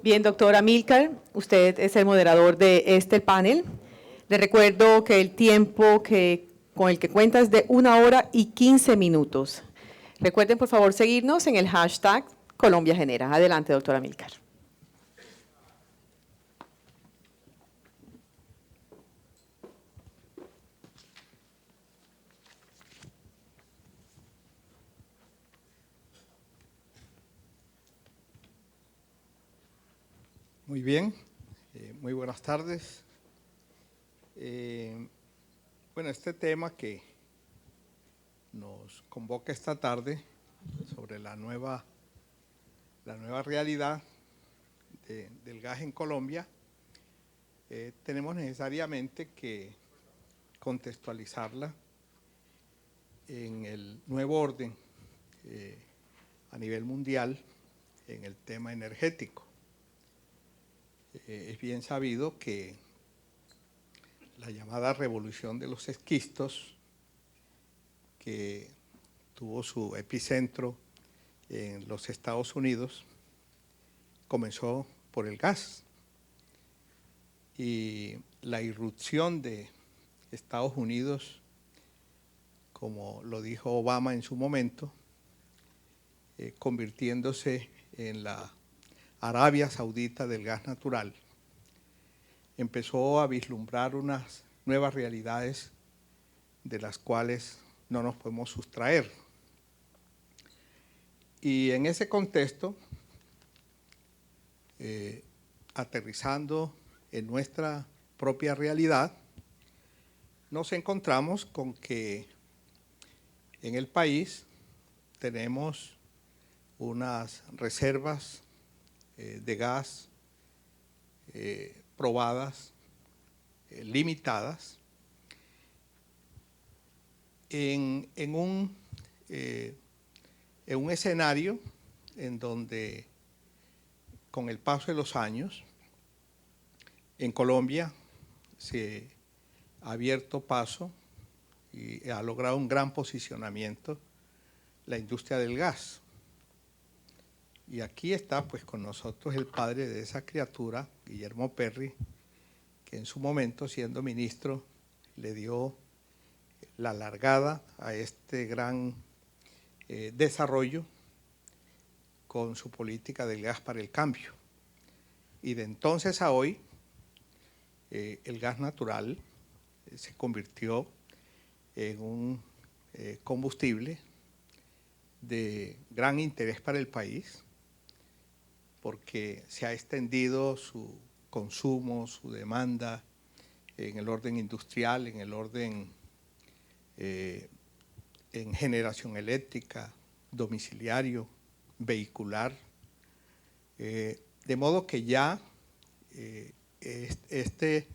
Bien, doctor Amílcar, usted es el moderador de este panel. Le recuerdo que el tiempo con el que cuenta es de 1 hora y 15 minutos. Recuerden, por favor, seguirnos en el hashtag Colombia Genera. Adelante, doctor Amílcar. Muy bien, muy buenas tardes. Bueno, este tema que nos convoca esta tarde sobre la nueva realidad del gas en Colombia, tenemos necesariamente que contextualizarla en el nuevo orden a nivel mundial en el tema energético. Es bien sabido que la llamada revolución de los esquistos, que tuvo su epicentro en los Estados Unidos, comenzó por el gas. Y la irrupción de Estados Unidos, como lo dijo Obama en su momento, convirtiéndose en la Arabia Saudita del gas natural, empezó a vislumbrar unas nuevas realidades de las cuales no nos podemos sustraer. Y en ese contexto, aterrizando en nuestra propia realidad, nos encontramos con que en el país tenemos unas reservas de gas probadas, limitadas, en un escenario en donde con el paso de los años en Colombia se ha abierto paso y ha logrado un gran posicionamiento la industria del gas. Y aquí está pues con nosotros el padre de esa criatura, Guillermo Perry, que en su momento, siendo ministro, le dio la largada a este gran desarrollo con su política del gas para el cambio. Y de entonces a hoy, el gas natural se convirtió en un combustible de gran interés para el país, porque se ha extendido su consumo, su demanda en el orden industrial, en el orden en generación eléctrica, domiciliario, vehicular, de modo que ya este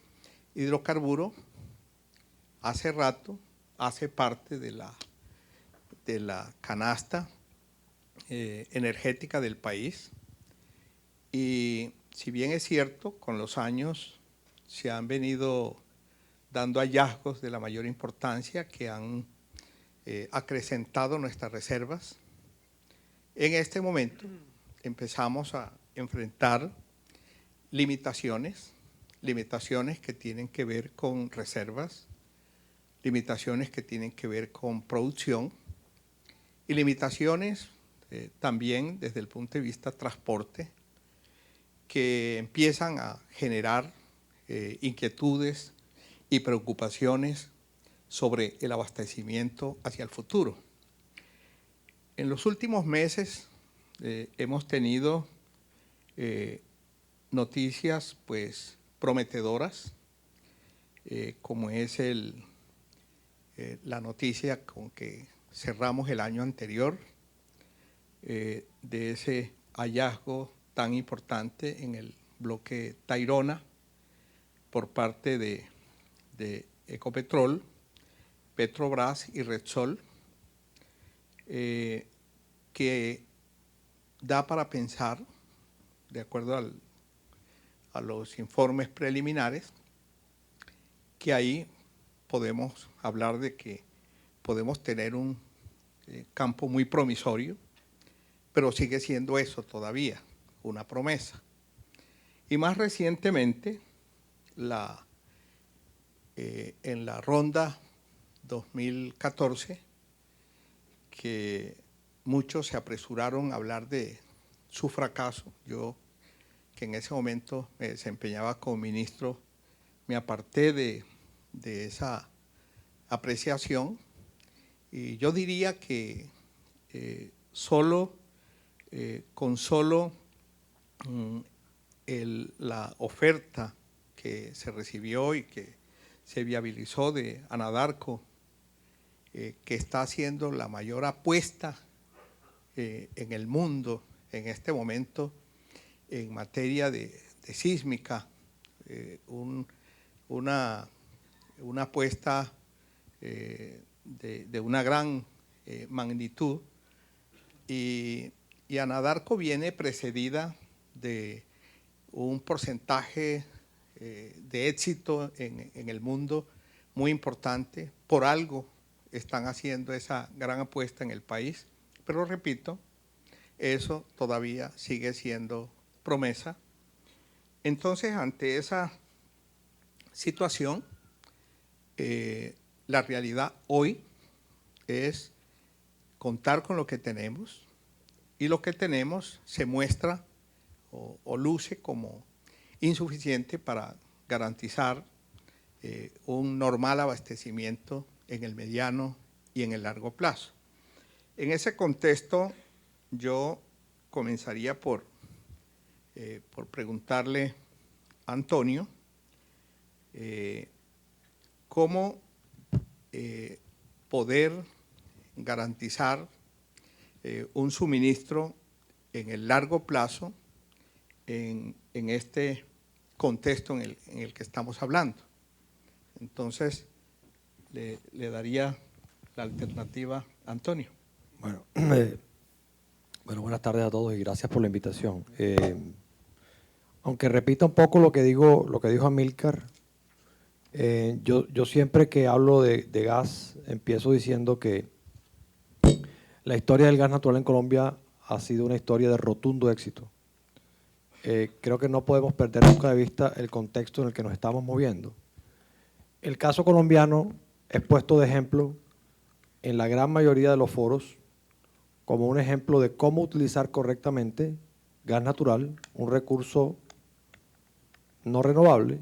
hidrocarburo hace rato hace parte de la canasta energética del país. Y si bien es cierto, con los años se han venido dando hallazgos de la mayor importancia que han acrecentado nuestras reservas, en este momento empezamos a enfrentar limitaciones que tienen que ver con reservas, limitaciones que tienen que ver con producción y limitaciones también desde el punto de vista transporte, que empiezan a generar inquietudes y preocupaciones sobre el abastecimiento hacia el futuro. En los últimos meses hemos tenido noticias pues prometedoras, como es la noticia con que cerramos el año anterior, de ese hallazgo tan importante en el bloque Tayrona por parte de Ecopetrol, Petrobras y Repsol, que da para pensar, de acuerdo a los informes preliminares, que ahí podemos hablar de que podemos tener un campo muy promisorio, pero sigue siendo eso todavía, una promesa. Y más recientemente, en la ronda 2014, que muchos se apresuraron a hablar de su fracaso. Yo, que en ese momento me desempeñaba como ministro, me aparté de esa apreciación, y yo diría que con solo la oferta que se recibió y que se viabilizó de Anadarko, que está haciendo la mayor apuesta en el mundo en este momento en materia de sísmica, una apuesta de una gran magnitud, y Anadarko viene precedida de un porcentaje de éxito en el mundo muy importante. Por algo están haciendo esa gran apuesta en el país, pero repito, eso todavía sigue siendo promesa. Entonces, ante esa situación, la realidad hoy es contar con lo que tenemos, y lo que tenemos se muestra o luce como insuficiente para garantizar un normal abastecimiento en el mediano y en el largo plazo. En ese contexto, yo comenzaría por preguntarle a Antonio cómo poder garantizar un suministro en el largo plazo en este contexto en el que estamos hablando. Entonces, le daría la alternativa a Antonio. Bueno, buenas tardes a todos y gracias por la invitación. Aunque repita un poco lo que dijo Amílcar, yo siempre que hablo de gas empiezo diciendo que la historia del gas natural en Colombia ha sido una historia de rotundo éxito. Creo que no podemos perder nunca de vista el contexto en el que nos estamos moviendo. El caso colombiano es puesto de ejemplo en la gran mayoría de los foros como un ejemplo de cómo utilizar correctamente gas natural, un recurso no renovable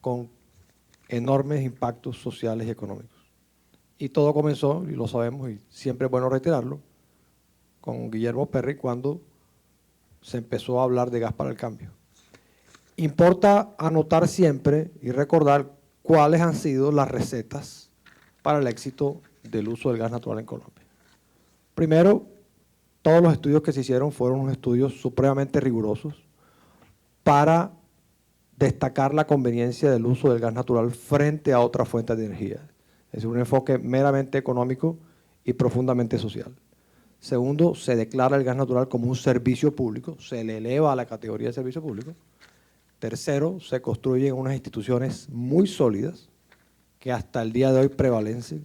con enormes impactos sociales y económicos. Y todo comenzó, y lo sabemos, y siempre es bueno reiterarlo, con Guillermo Perry cuando se empezó a hablar de gas para el cambio. Importa anotar siempre y recordar cuáles han sido las recetas para el éxito del uso del gas natural en Colombia. Primero, todos los estudios que se hicieron fueron unos estudios supremamente rigurosos para destacar la conveniencia del uso del gas natural frente a otras fuentes de energía. Es decir, un enfoque meramente económico y profundamente social. Segundo, se declara el gas natural como un servicio público, se le eleva a la categoría de servicio público. Tercero, se construyen unas instituciones muy sólidas que hasta el día de hoy prevalecen.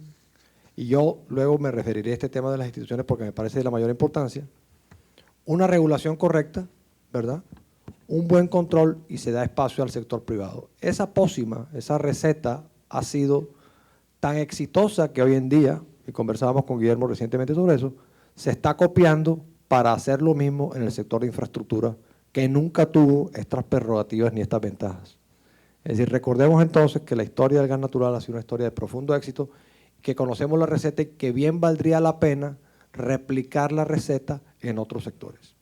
Y yo luego me referiré a este tema de las instituciones porque me parece de la mayor importancia. Una regulación correcta, ¿verdad? Un buen control y se da espacio al sector privado. Esa pócima, esa receta ha sido tan exitosa que hoy en día, y conversábamos con Guillermo recientemente sobre eso, se está copiando para hacer lo mismo en el sector de infraestructura, que nunca tuvo estas prerrogativas ni estas ventajas. Es decir, recordemos entonces que la historia del gas natural ha sido una historia de profundo éxito, que conocemos la receta y que bien valdría la pena replicar la receta en otros sectores.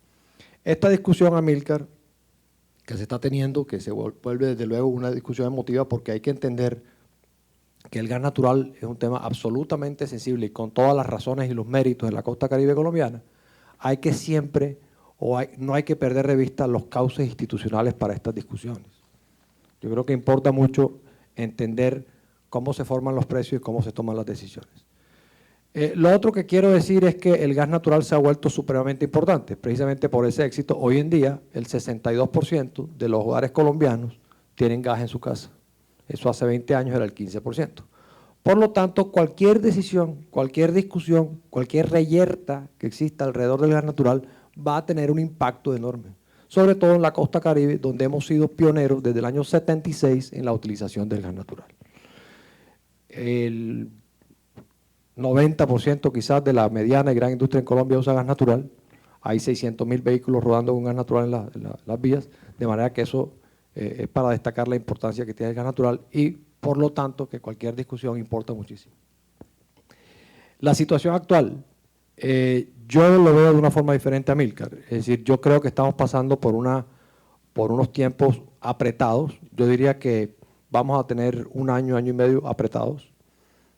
Esta discusión, Amílcar, que se está teniendo, que se vuelve desde luego una discusión emotiva porque hay que entender que el gas natural es un tema absolutamente sensible y con todas las razones y los méritos en la costa caribe colombiana, hay que siempre, no hay que perder de vista los cauces institucionales para estas discusiones. Yo creo que importa mucho entender cómo se forman los precios y cómo se toman las decisiones. Lo otro que quiero decir es que el gas natural se ha vuelto supremamente importante, precisamente por ese éxito. Hoy en día, el 62% de los hogares colombianos tienen gas en su casa. Eso hace 20 años era el 15%. Por lo tanto, cualquier decisión, cualquier discusión, cualquier reyerta que exista alrededor del gas natural va a tener un impacto enorme sobre todo en la costa Caribe, donde hemos sido pioneros desde el año 76 en la utilización del gas natural. El 90% quizás de la mediana y gran industria en Colombia usa gas natural. Hay 600.000 vehículos rodando con gas natural en las vías, de manera que eso es para destacar la importancia que tiene el gas natural y, por lo tanto, que cualquier discusión importa muchísimo. La situación actual, yo lo veo de una forma diferente a Amílcar. Es decir, yo creo que estamos pasando por unos tiempos apretados. Yo diría que vamos a tener un año, año y medio apretados.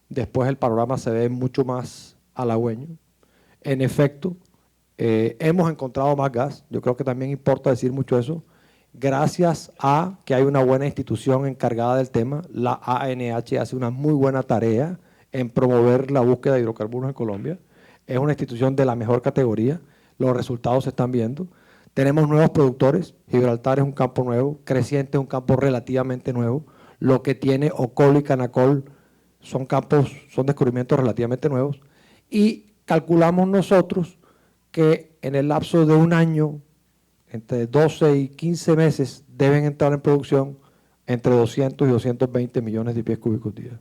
Después el panorama se ve mucho más halagüeño. En efecto, hemos encontrado más gas. Yo creo que también importa decir mucho eso. Gracias a que hay una buena institución encargada del tema, la ANH hace una muy buena tarea en promover la búsqueda de hidrocarburos en Colombia. Es una institución de la mejor categoría, los resultados se están viendo. Tenemos nuevos productores, Gibraltar es un campo nuevo, Creciente es un campo relativamente nuevo, lo que tiene Ocol y Canacol son descubrimientos relativamente nuevos, y calculamos nosotros que en el lapso de un año, entre 12 y 15 meses, deben entrar en producción entre 200 y 220 millones de pies cúbicos día.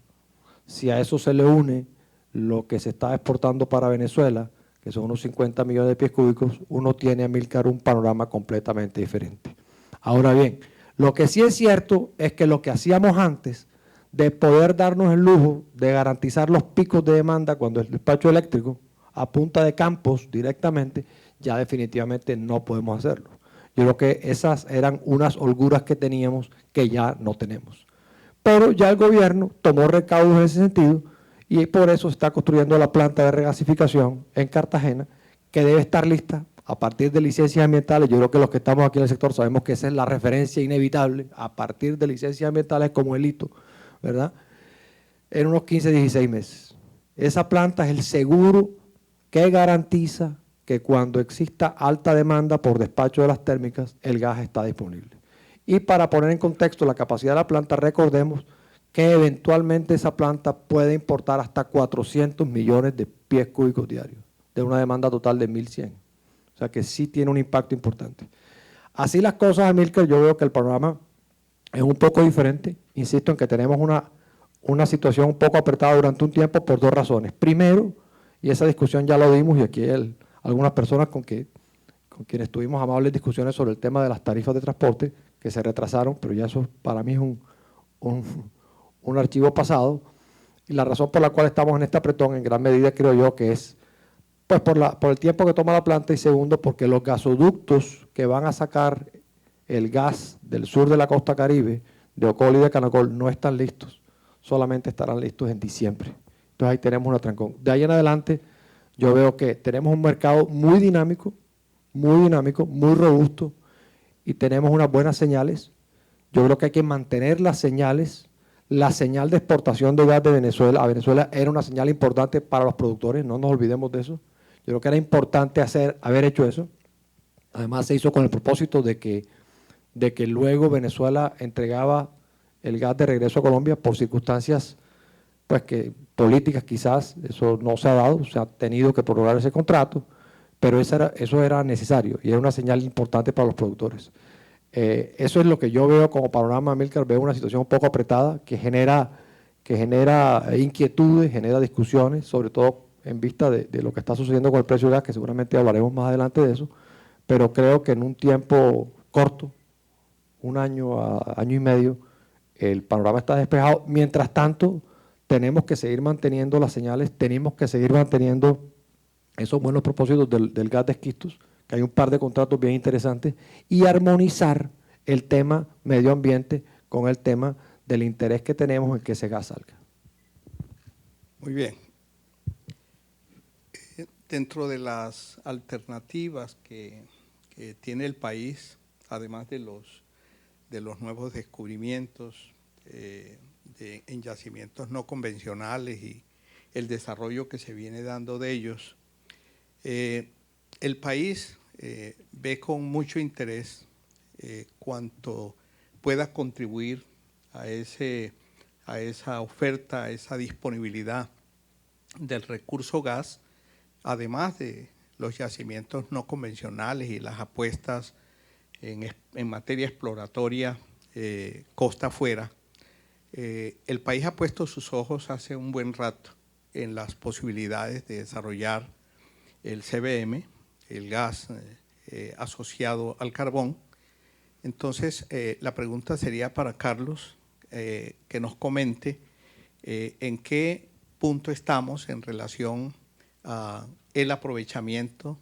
Si a eso se le une lo que se está exportando para Venezuela, que son unos 50 millones de pies cúbicos, uno tiene, Amílcar, un panorama completamente diferente. Ahora bien, lo que sí es cierto es que lo que hacíamos antes de poder darnos el lujo de garantizar los picos de demanda cuando el despacho eléctrico, a punta de campos directamente, ya definitivamente no podemos hacerlo. Yo creo que esas eran unas holguras que teníamos que ya no tenemos. Pero ya el gobierno tomó recaudos en ese sentido y por eso está construyendo la planta de regasificación en Cartagena, que debe estar lista a partir de licencias ambientales. Yo creo que los que estamos aquí en el sector sabemos que esa es la referencia inevitable, a partir de licencias ambientales como el hito, ¿verdad? En unos 15, 16 meses. Esa planta es el seguro que garantiza que cuando exista alta demanda por despacho de las térmicas, el gas está disponible. Y para poner en contexto la capacidad de la planta, recordemos que eventualmente esa planta puede importar hasta 400 millones de pies cúbicos diarios, de una demanda total de 1.100. O sea que sí tiene un impacto importante. Así las cosas, Amílcar, yo veo que el panorama es un poco diferente. Insisto en que tenemos una situación un poco apretada durante un tiempo por dos razones. Primero, y esa discusión ya lo dimos, y aquí algunas personas con quienes tuvimos amables discusiones sobre el tema de las tarifas de transporte, que se retrasaron, pero ya eso para mí es un archivo pasado, y la razón por la cual estamos en este apretón, en gran medida creo yo que es pues por el tiempo que toma la planta, y segundo, porque los gasoductos que van a sacar el gas del sur de la costa Caribe, de Ocol y de Canacol, no están listos, solamente estarán listos en diciembre. Entonces ahí tenemos una trancón. De ahí en adelante yo veo que tenemos un mercado muy dinámico, muy robusto, y tenemos unas buenas señales. Yo creo que hay que mantener las señales. La señal de exportación de gas de Venezuela a Venezuela era una señal importante para los productores, no nos olvidemos de eso. Yo creo que era importante haber hecho eso. Además se hizo con el propósito de que luego Venezuela entregaba el gas de regreso a Colombia por circunstancias pues que políticas quizás, eso no se ha dado, se ha tenido que prorrogar ese contrato, pero eso era necesario y era una señal importante para los productores. Eso es lo que yo veo como panorama, Amílcar. Veo una situación un poco apretada que genera inquietudes, genera discusiones, sobre todo en vista de lo que está sucediendo con el precio del gas, que seguramente hablaremos más adelante de eso, pero creo que en un tiempo corto, un año a año y medio, el panorama está despejado. Mientras tanto, tenemos que seguir manteniendo las señales, tenemos que seguir manteniendo esos buenos propósitos del gas de esquistos, que hay un par de contratos bien interesantes, y armonizar el tema medio ambiente con el tema del interés que tenemos en que ese gas salga. Muy bien. Dentro de las alternativas que tiene el país, además de los nuevos descubrimientos en yacimientos no convencionales y el desarrollo que se viene dando de ellos, el país ve con mucho interés cuanto pueda contribuir a esa oferta, a esa disponibilidad del recurso gas, además de los yacimientos no convencionales y las apuestas en materia exploratoria costa afuera, el país ha puesto sus ojos hace un buen rato en las posibilidades de desarrollar el CBM, el gas asociado al carbón. Entonces, la pregunta sería para Carlos, que nos comente en qué punto estamos en relación a el aprovechamiento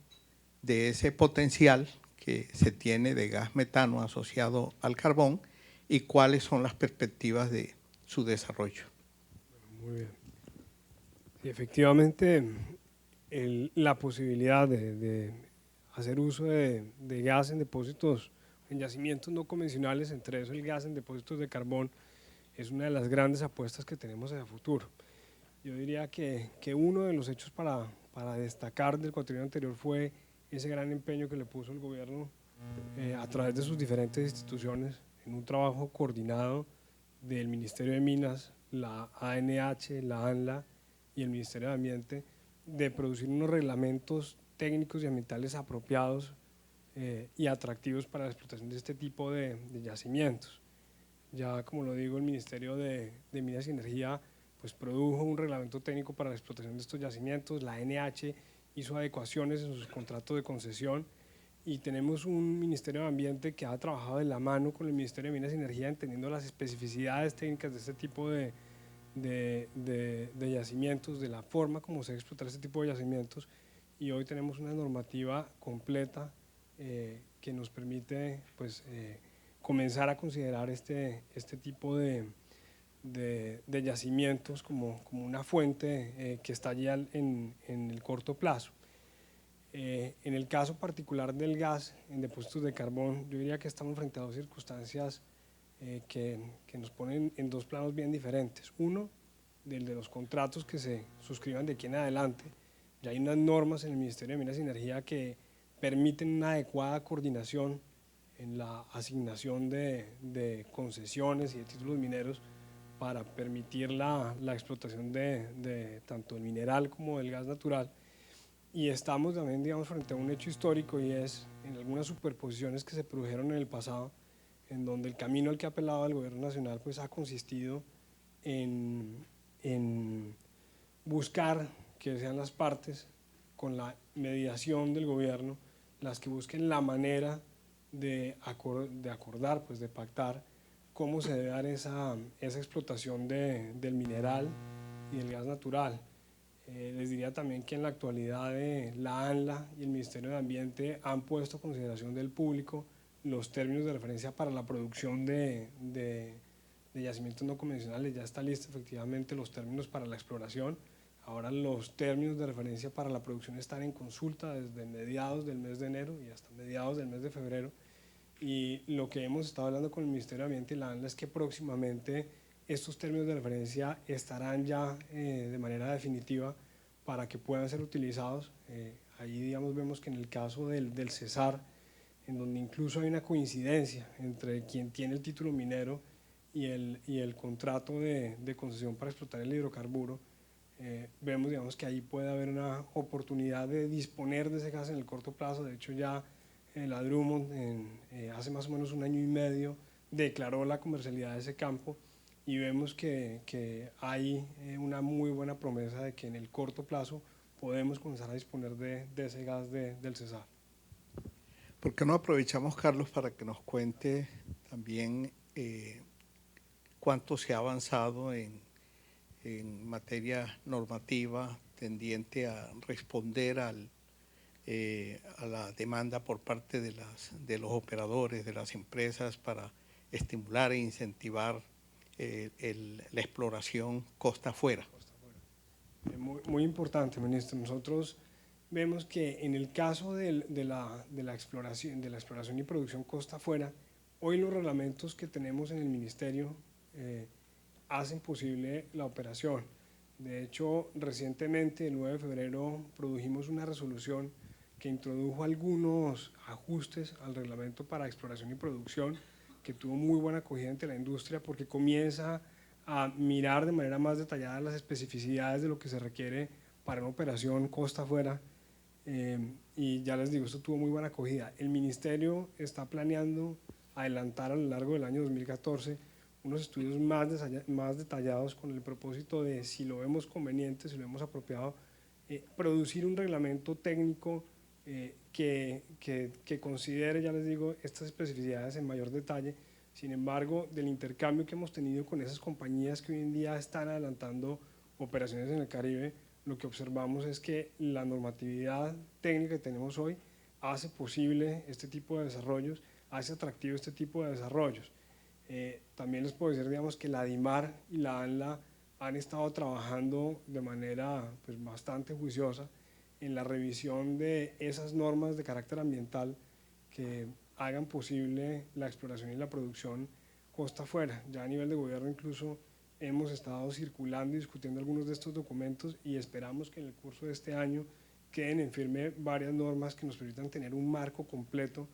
de ese potencial que se tiene de gas metano asociado al carbón y cuáles son las perspectivas de su desarrollo. Muy bien. Sí, efectivamente, la posibilidad de hacer uso de gas en depósitos, en yacimientos no convencionales, entre eso el gas en depósitos de carbón, es una de las grandes apuestas que tenemos hacia futuro. Yo diría que uno de los hechos para destacar del cuatrienio anterior fue ese gran empeño que le puso el gobierno a través de sus diferentes instituciones en un trabajo coordinado del Ministerio de Minas, la ANH, la ANLA y el Ministerio de Ambiente, de producir unos reglamentos técnicos y ambientales apropiados y atractivos para la explotación de este tipo de yacimientos. Ya, como lo digo, el Ministerio de Minas y Energía pues produjo un reglamento técnico para la explotación de estos yacimientos, la ANH hizo adecuaciones en sus contratos de concesión y tenemos un Ministerio de Ambiente que ha trabajado de la mano con el Ministerio de Minas y Energía entendiendo las especificidades técnicas de este tipo de yacimientos, de la forma como se debe explotar este tipo de yacimientos, y hoy tenemos una normativa completa que nos permite pues, comenzar a considerar este tipo de yacimientos como una fuente que está allí en el corto plazo. En el caso particular del gas en depósitos de carbón, yo diría que estamos frente a dos circunstancias que nos ponen en dos planos bien diferentes. Uno, del de los contratos que se suscriban de aquí en adelante. Ya hay unas normas en el Ministerio de Minas y Energía que permiten una adecuada coordinación en la asignación de concesiones y de títulos mineros para permitir la explotación de tanto el mineral como del gas natural. Y estamos también, digamos, frente a un hecho histórico, y es en algunas superposiciones que se produjeron en el pasado, en donde el camino al que ha apelado el gobierno nacional pues ha consistido en buscar que sean las partes, con la mediación del gobierno, las que busquen la manera de acordar, pues de pactar cómo se debe dar esa explotación del mineral y del gas natural. Les diría también que en la actualidad la ANLA y el Ministerio de Ambiente han puesto a consideración del público los términos de referencia para la producción de yacimientos no convencionales. Ya está lista efectivamente los términos para la exploración. Ahora los términos de referencia para la producción están en consulta desde mediados del mes de enero y hasta mediados del mes de febrero. Y lo que hemos estado hablando con el Ministerio de Ambiente y la ANLA es que próximamente estos términos de referencia estarán ya de manera definitiva para que puedan ser utilizados. Ahí, digamos, vemos que en el caso del Cesar, en donde incluso hay una coincidencia entre quien tiene el título minero y el contrato de concesión para explotar el hidrocarburo, vemos, digamos, que ahí puede haber una oportunidad de disponer de ese gas en el corto plazo. De hecho, ya la Drummond hace más o menos un año y medio declaró la comercialidad de ese campo, y vemos que hay una muy buena promesa de que en el corto plazo podemos comenzar a disponer de ese gas del Cesar. ¿Por qué no aprovechamos, Carlos, para que nos cuente también cuánto se ha avanzado en materia normativa tendiente a responder a la demanda por parte de los operadores, de las empresas, para estimular e incentivar la exploración costa afuera? Muy importante, ministro. Nosotros vemos que en el caso de la exploración y producción costa afuera, hoy los reglamentos que tenemos en el ministerio hacen posible la operación. De hecho, recientemente, el 9 de febrero, produjimos una resolución que introdujo algunos ajustes al reglamento para exploración y producción, que tuvo muy buena acogida entre la industria, porque comienza a mirar de manera más detallada las especificidades de lo que se requiere para una operación costa afuera, y ya les digo, esto tuvo muy buena acogida. El Ministerio está planeando adelantar a lo largo del año 2014 unos estudios más detallados con el propósito de, si lo vemos conveniente, si lo vemos apropiado, producir un reglamento técnico que considere, ya les digo, estas especificidades en mayor detalle. Sin embargo, del intercambio que hemos tenido con esas compañías que hoy en día están adelantando operaciones en el Caribe, lo que observamos es que la normatividad técnica que tenemos hoy hace posible este tipo de desarrollos, hace atractivo este tipo de desarrollos. También les puedo decir, digamos, que la DIMAR y la ANLA han estado trabajando de manera pues, bastante juiciosa en la revisión de esas normas de carácter ambiental que hagan posible la exploración y la producción costa afuera. Ya a nivel de gobierno incluso hemos estado circulando y discutiendo algunos de estos documentos y esperamos que en el curso de este año queden en firme varias normas que nos permitan tener un marco completo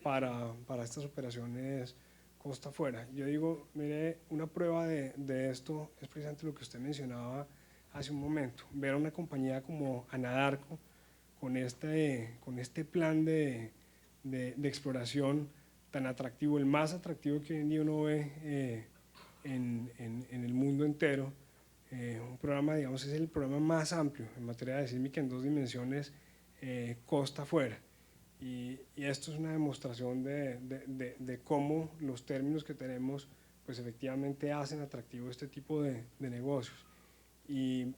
para estas operaciones costa afuera. Yo digo, mire, una prueba de esto es precisamente lo que usted mencionaba hace un momento, ver a una compañía como Anadarko con este plan de exploración tan atractivo, el más atractivo que hoy en día uno ve en el mundo entero. Un programa, digamos, es el programa más amplio en materia de sísmica en 2 dimensiones, costa afuera. Y esto es una demostración de cómo los términos que tenemos pues efectivamente hacen atractivo este tipo de negocios. Y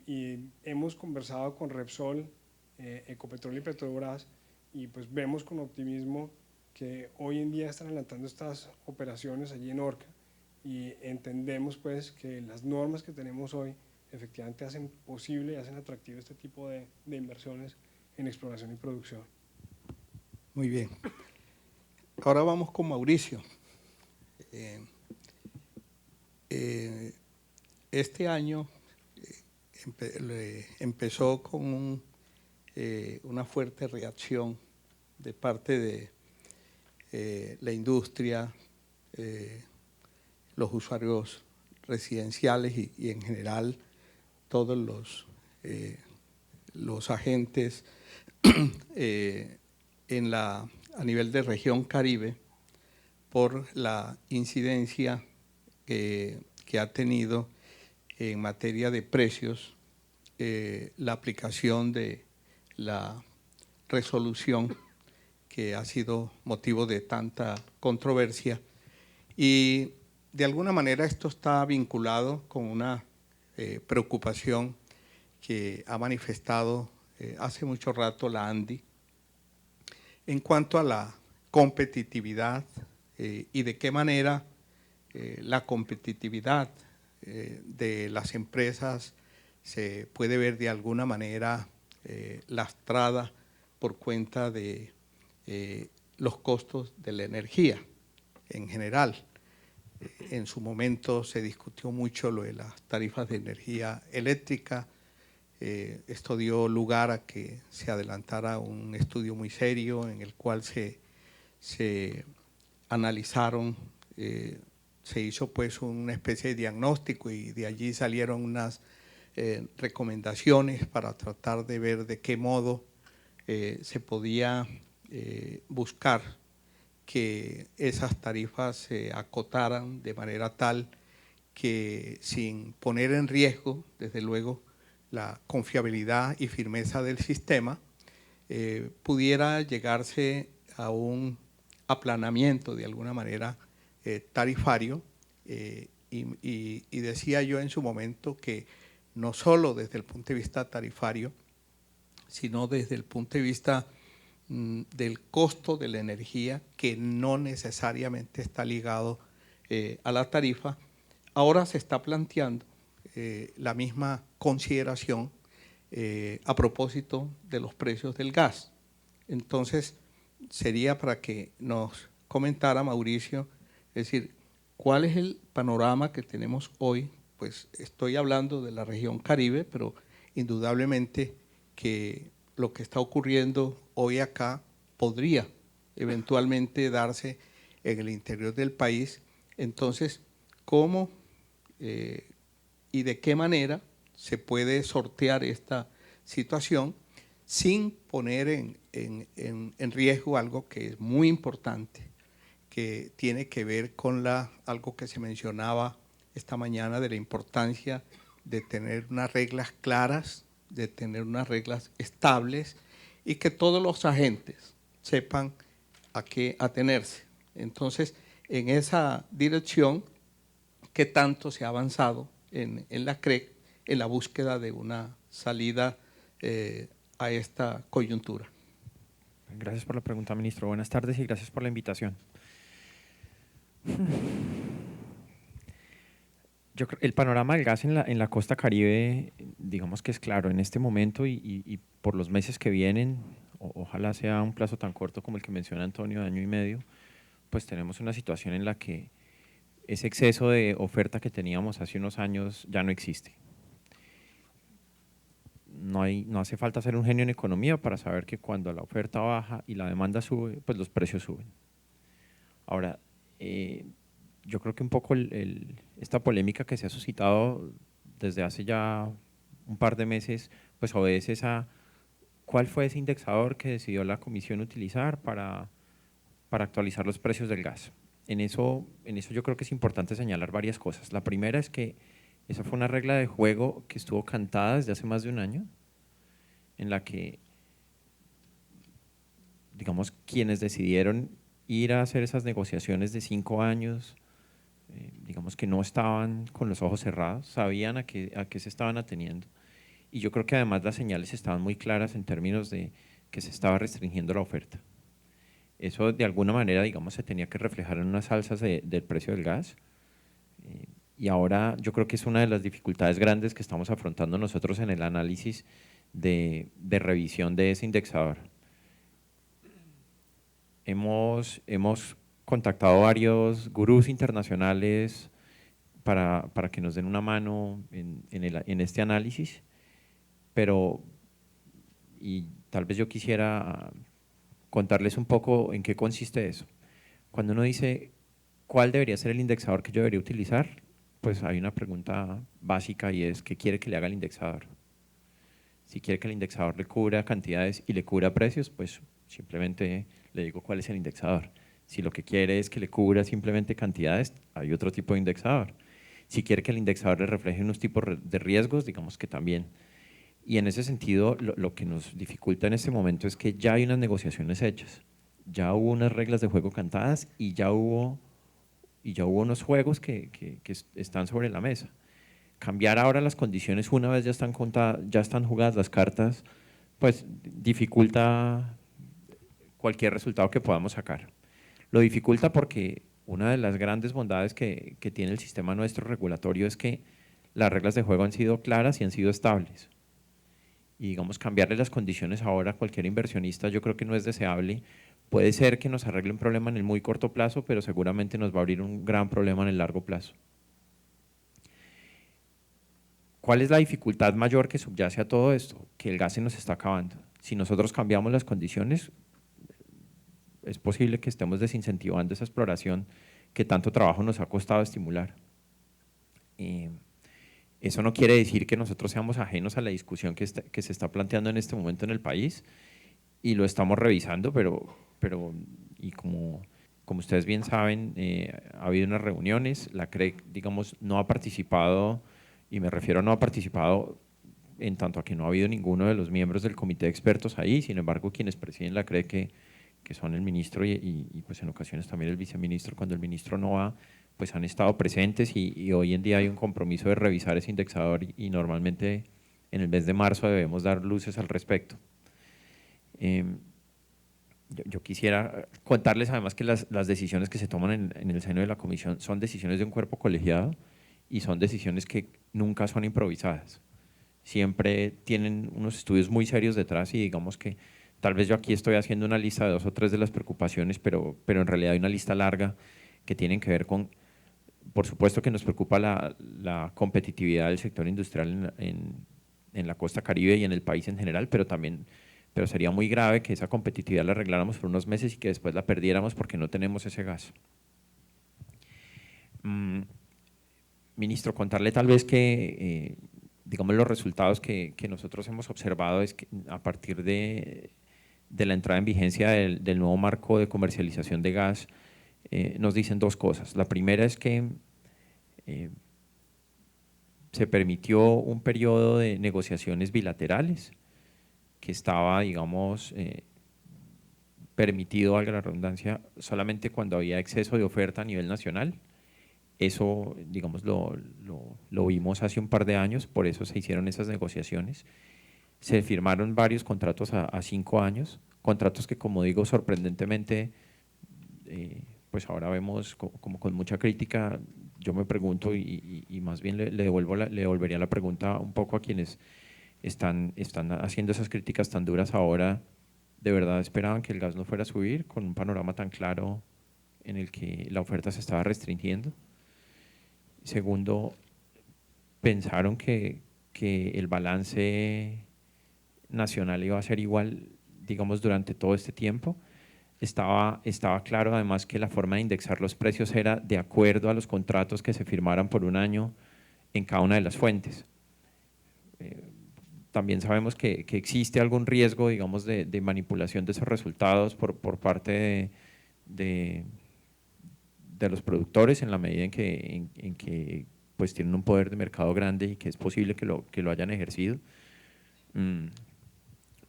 hemos conversado con Repsol, Ecopetrol y Petrobras y pues vemos con optimismo que hoy en día están adelantando estas operaciones allí en Orca y entendemos pues que las normas que tenemos hoy efectivamente hacen posible y hacen atractivo este tipo de inversiones en exploración y producción. Muy bien. Ahora vamos con Mauricio. Este año empezó con una fuerte reacción de parte de la industria, los usuarios residenciales y en general todos los agentes a nivel de región Caribe por la incidencia que ha tenido en materia de precios la aplicación de la resolución que ha sido motivo de tanta controversia y de alguna manera esto está vinculado con una preocupación que ha manifestado hace mucho rato la ANDI en cuanto a la competitividad y de qué manera la competitividad de las empresas se puede ver de alguna manera lastrada por cuenta de los costos de la energía en general. En su momento se discutió mucho lo de las tarifas de energía eléctrica. Esto dio lugar a que se adelantara un estudio muy serio en el cual se analizaron, se hizo pues una especie de diagnóstico y de allí salieron unas recomendaciones para tratar de ver de qué modo se podía buscar que esas tarifas se acotaran de manera tal que sin poner en riesgo, desde luego, la confiabilidad y firmeza del sistema, pudiera llegarse a un aplanamiento de alguna manera tarifario y decía yo en su momento que no solo desde el punto de vista tarifario, sino desde el punto de vista del costo de la energía, que no necesariamente está ligado a la tarifa, ahora se está planteando la misma consideración a propósito de los precios del gas. Entonces, sería para que nos comentara Mauricio, es decir, ¿cuál es el panorama que tenemos hoy? Pues estoy hablando de la región Caribe, pero indudablemente que lo que está ocurriendo hoy acá podría eventualmente darse en el interior del país. Entonces, ¿cómo y de qué manera se puede sortear esta situación sin poner en riesgo algo que es muy importante, que tiene que ver con algo que se mencionaba esta mañana de la importancia de tener unas reglas claras, de tener unas reglas estables y que todos los agentes sepan a qué atenerse. Entonces, en esa dirección, ¿qué tanto se ha avanzado en la CREC en la búsqueda de una salida a esta coyuntura? Gracias por la pregunta, ministro. Buenas tardes y gracias por la invitación. El panorama del gas en la costa Caribe, digamos que es claro en este momento y por los meses que vienen, ojalá sea un plazo tan corto como el que menciona Antonio, de año y medio, pues tenemos una situación en la que ese exceso de oferta que teníamos hace unos años ya no existe. No hace falta ser un genio en economía para saber que cuando la oferta baja y la demanda sube, pues los precios suben. Ahora, yo creo que un poco esta polémica que se ha suscitado desde hace ya un par de meses, pues obedece a cuál fue ese indexador que decidió la Comisión utilizar para actualizar los precios del gas. En eso yo creo que es importante señalar varias cosas. La primera es que esa fue una regla de juego que estuvo cantada desde hace más de un año, en la que, digamos, quienes decidieron ir a hacer esas negociaciones de 5 años, digamos que no estaban con los ojos cerrados, sabían a qué se estaban ateniendo. Y yo creo que además las señales estaban muy claras en términos de que se estaba restringiendo la oferta. Eso de alguna manera, digamos, se tenía que reflejar en unas alzas del precio del gas. Y ahora yo creo que es una de las dificultades grandes que estamos afrontando nosotros en el análisis de revisión de ese indexador. Hemos contactado varios gurús internacionales para que nos den una mano en este análisis, pero y tal vez yo quisiera contarles un poco en qué consiste eso. Cuando uno dice cuál debería ser el indexador que yo debería utilizar, pues hay una pregunta básica y es ¿qué quiere que le haga el indexador? Si quiere que el indexador le cubra cantidades y le cubra precios, pues simplemente le digo cuál es el indexador. Si lo que quiere es que le cubra simplemente cantidades, hay otro tipo de indexador. Si quiere que el indexador le refleje unos tipos de riesgos, digamos que también. Y en ese sentido, lo que nos dificulta en este momento es que ya hay unas negociaciones hechas, ya hubo unas reglas de juego cantadas y ya hubo unos juegos que están sobre la mesa. Cambiar ahora las condiciones una vez ya están jugadas las cartas, pues dificulta cualquier resultado que podamos sacar. Lo dificulta porque una de las grandes bondades que tiene el sistema nuestro regulatorio es que las reglas de juego han sido claras y han sido estables. Y digamos, cambiarle las condiciones ahora a cualquier inversionista yo creo que no es deseable. Puede ser que nos arregle un problema en el muy corto plazo, pero seguramente nos va a abrir un gran problema en el largo plazo. ¿Cuál es la dificultad mayor que subyace a todo esto? Que el gas se nos está acabando. Si nosotros cambiamos las condiciones, es posible que estemos desincentivando esa exploración que tanto trabajo nos ha costado estimular. Eso no quiere decir que nosotros seamos ajenos a la discusión que se está planteando en este momento en el país y lo estamos revisando, pero y como ustedes bien saben, ha habido unas reuniones, la CREC, digamos, no ha participado, y me refiero a no ha participado en tanto a que no ha habido ninguno de los miembros del comité de expertos ahí, sin embargo, quienes presiden la CREC, que son el ministro y pues en ocasiones también el viceministro, cuando el ministro no va, pues han estado presentes y hoy en día hay un compromiso de revisar ese indexador y normalmente en el mes de marzo debemos dar luces al respecto. Yo quisiera contarles además que las decisiones que se toman en el seno de la comisión son decisiones de un cuerpo colegiado y son decisiones que nunca son improvisadas. Siempre tienen unos estudios muy serios detrás y digamos que tal vez yo aquí estoy haciendo una lista de 2 o 3 de las preocupaciones, pero en realidad hay una lista larga que tienen que ver con, por supuesto que nos preocupa la competitividad del sector industrial en la costa Caribe y en el país en general, pero sería muy grave que esa competitividad la arregláramos por unos meses y que después la perdiéramos porque no tenemos ese gas. Ministro, contarle tal vez que digamos, los resultados que nosotros hemos observado es que a partir de la entrada en vigencia del nuevo marco de comercialización de gas, nos dicen dos cosas. La primera es que se permitió un periodo de negociaciones bilaterales que estaba, digamos, permitido, valga la redundancia, solamente cuando había exceso de oferta a nivel nacional. Eso, digamos, lo vimos hace un par de años, por eso se hicieron esas negociaciones. Se firmaron varios contratos a 5 años, contratos que, como digo, sorprendentemente, pues ahora vemos como con mucha crítica. Yo me pregunto y más bien le devolvería la pregunta un poco a quienes están haciendo esas críticas tan duras ahora. ¿De verdad esperaban que el gas no fuera a subir con un panorama tan claro en el que la oferta se estaba restringiendo? Segundo, ¿pensaron que el balance nacional iba a ser igual, digamos, durante todo este tiempo? Estaba claro además que la forma de indexar los precios era de acuerdo a los contratos que se firmaran por un año en cada una de las fuentes. También sabemos que existe algún riesgo, digamos, de manipulación de esos resultados por parte de los productores, en la medida en que pues tienen un poder de mercado grande y que es posible que lo hayan ejercido.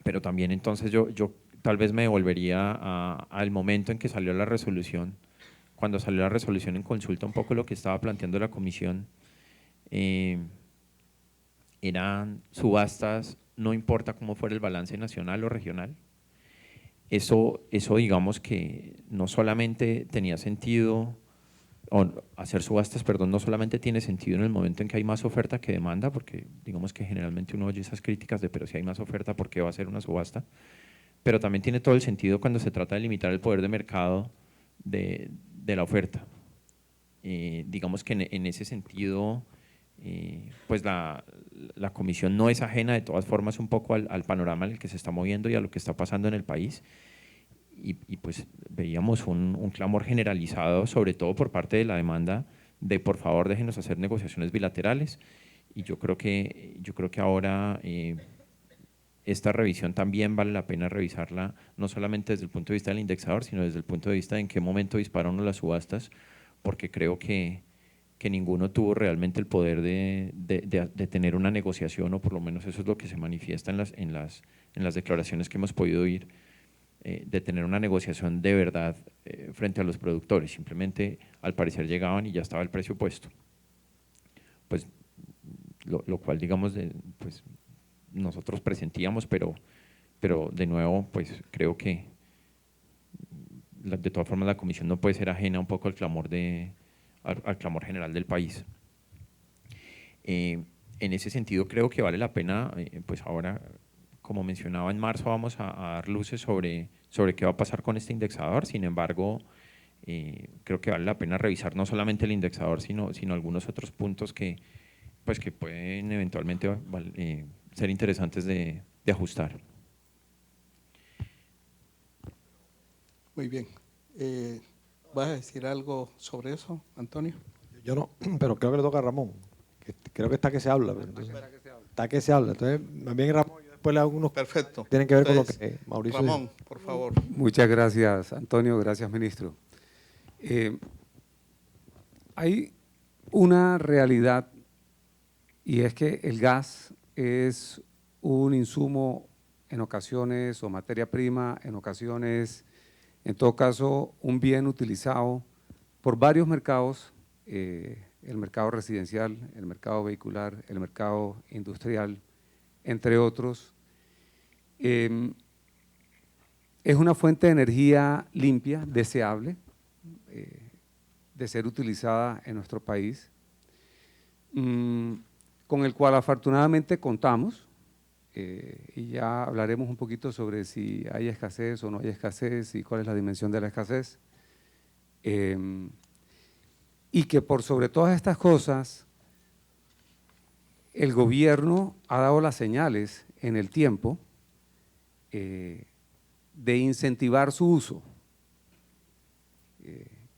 Pero también entonces yo tal vez me devolvería al momento en que salió la resolución, cuando salió la resolución en consulta, un poco lo que estaba planteando la comisión. Eran subastas, no importa cómo fuera el balance nacional o regional. Eso digamos que no solamente tenía sentido, o hacer subastas, perdón, no solamente tiene sentido en el momento en que hay más oferta que demanda, porque digamos que generalmente uno oye esas críticas de pero si hay más oferta, ¿por qué va a ser una subasta? Pero también tiene todo el sentido cuando se trata de limitar el poder de mercado de la oferta. Digamos que en ese sentido, pues la comisión no es ajena de todas formas un poco al panorama en el que se está moviendo y a lo que está pasando en el país. Y pues veíamos un clamor generalizado, sobre todo por parte de la demanda, de por favor déjenos hacer negociaciones bilaterales. Y yo creo que ahora esta revisión también vale la pena revisarla, no solamente desde el punto de vista del indexador, sino desde el punto de vista de en qué momento dispararon las subastas, porque creo que ninguno tuvo realmente el poder de tener una negociación, o por lo menos eso es lo que se manifiesta en las declaraciones que hemos podido oír, de tener una negociación de verdad frente a los productores. Simplemente al parecer llegaban y ya estaba el precio puesto. Pues lo cual digamos, pues nosotros presentíamos, pero de nuevo pues creo que de todas formas la comisión no puede ser ajena un poco al clamor general del país. En ese sentido creo que vale la pena, pues ahora, como mencionaba, en marzo vamos a dar luces sobre qué va a pasar con este indexador. Sin embargo, creo que vale la pena revisar no solamente el indexador, sino algunos otros puntos que pueden eventualmente ser interesantes de ajustar. Muy bien. ¿Vas a decir algo sobre eso, Antonio? Yo no, pero creo que le toca a Ramón. Creo que está que se habla. Está que se habla. Entonces, más bien Ramón, yo después le hago unos… Perfecto. Tienen que ver Entonces, con lo que Mauricio Ramón, dijo. por favor. Muchas gracias, Antonio. Gracias, ministro. Hay una realidad, y es que el gas es un insumo en ocasiones, o materia prima en ocasiones, en todo caso, un bien utilizado por varios mercados, el mercado residencial, el mercado vehicular, el mercado industrial, entre otros. Es una fuente de energía limpia, deseable, de ser utilizada en nuestro país, con el cual afortunadamente contamos, y ya hablaremos un poquito sobre si hay escasez o no hay escasez y cuál es la dimensión de la escasez. Y que por sobre todas estas cosas, el gobierno ha dado las señales en el tiempo de incentivar su uso.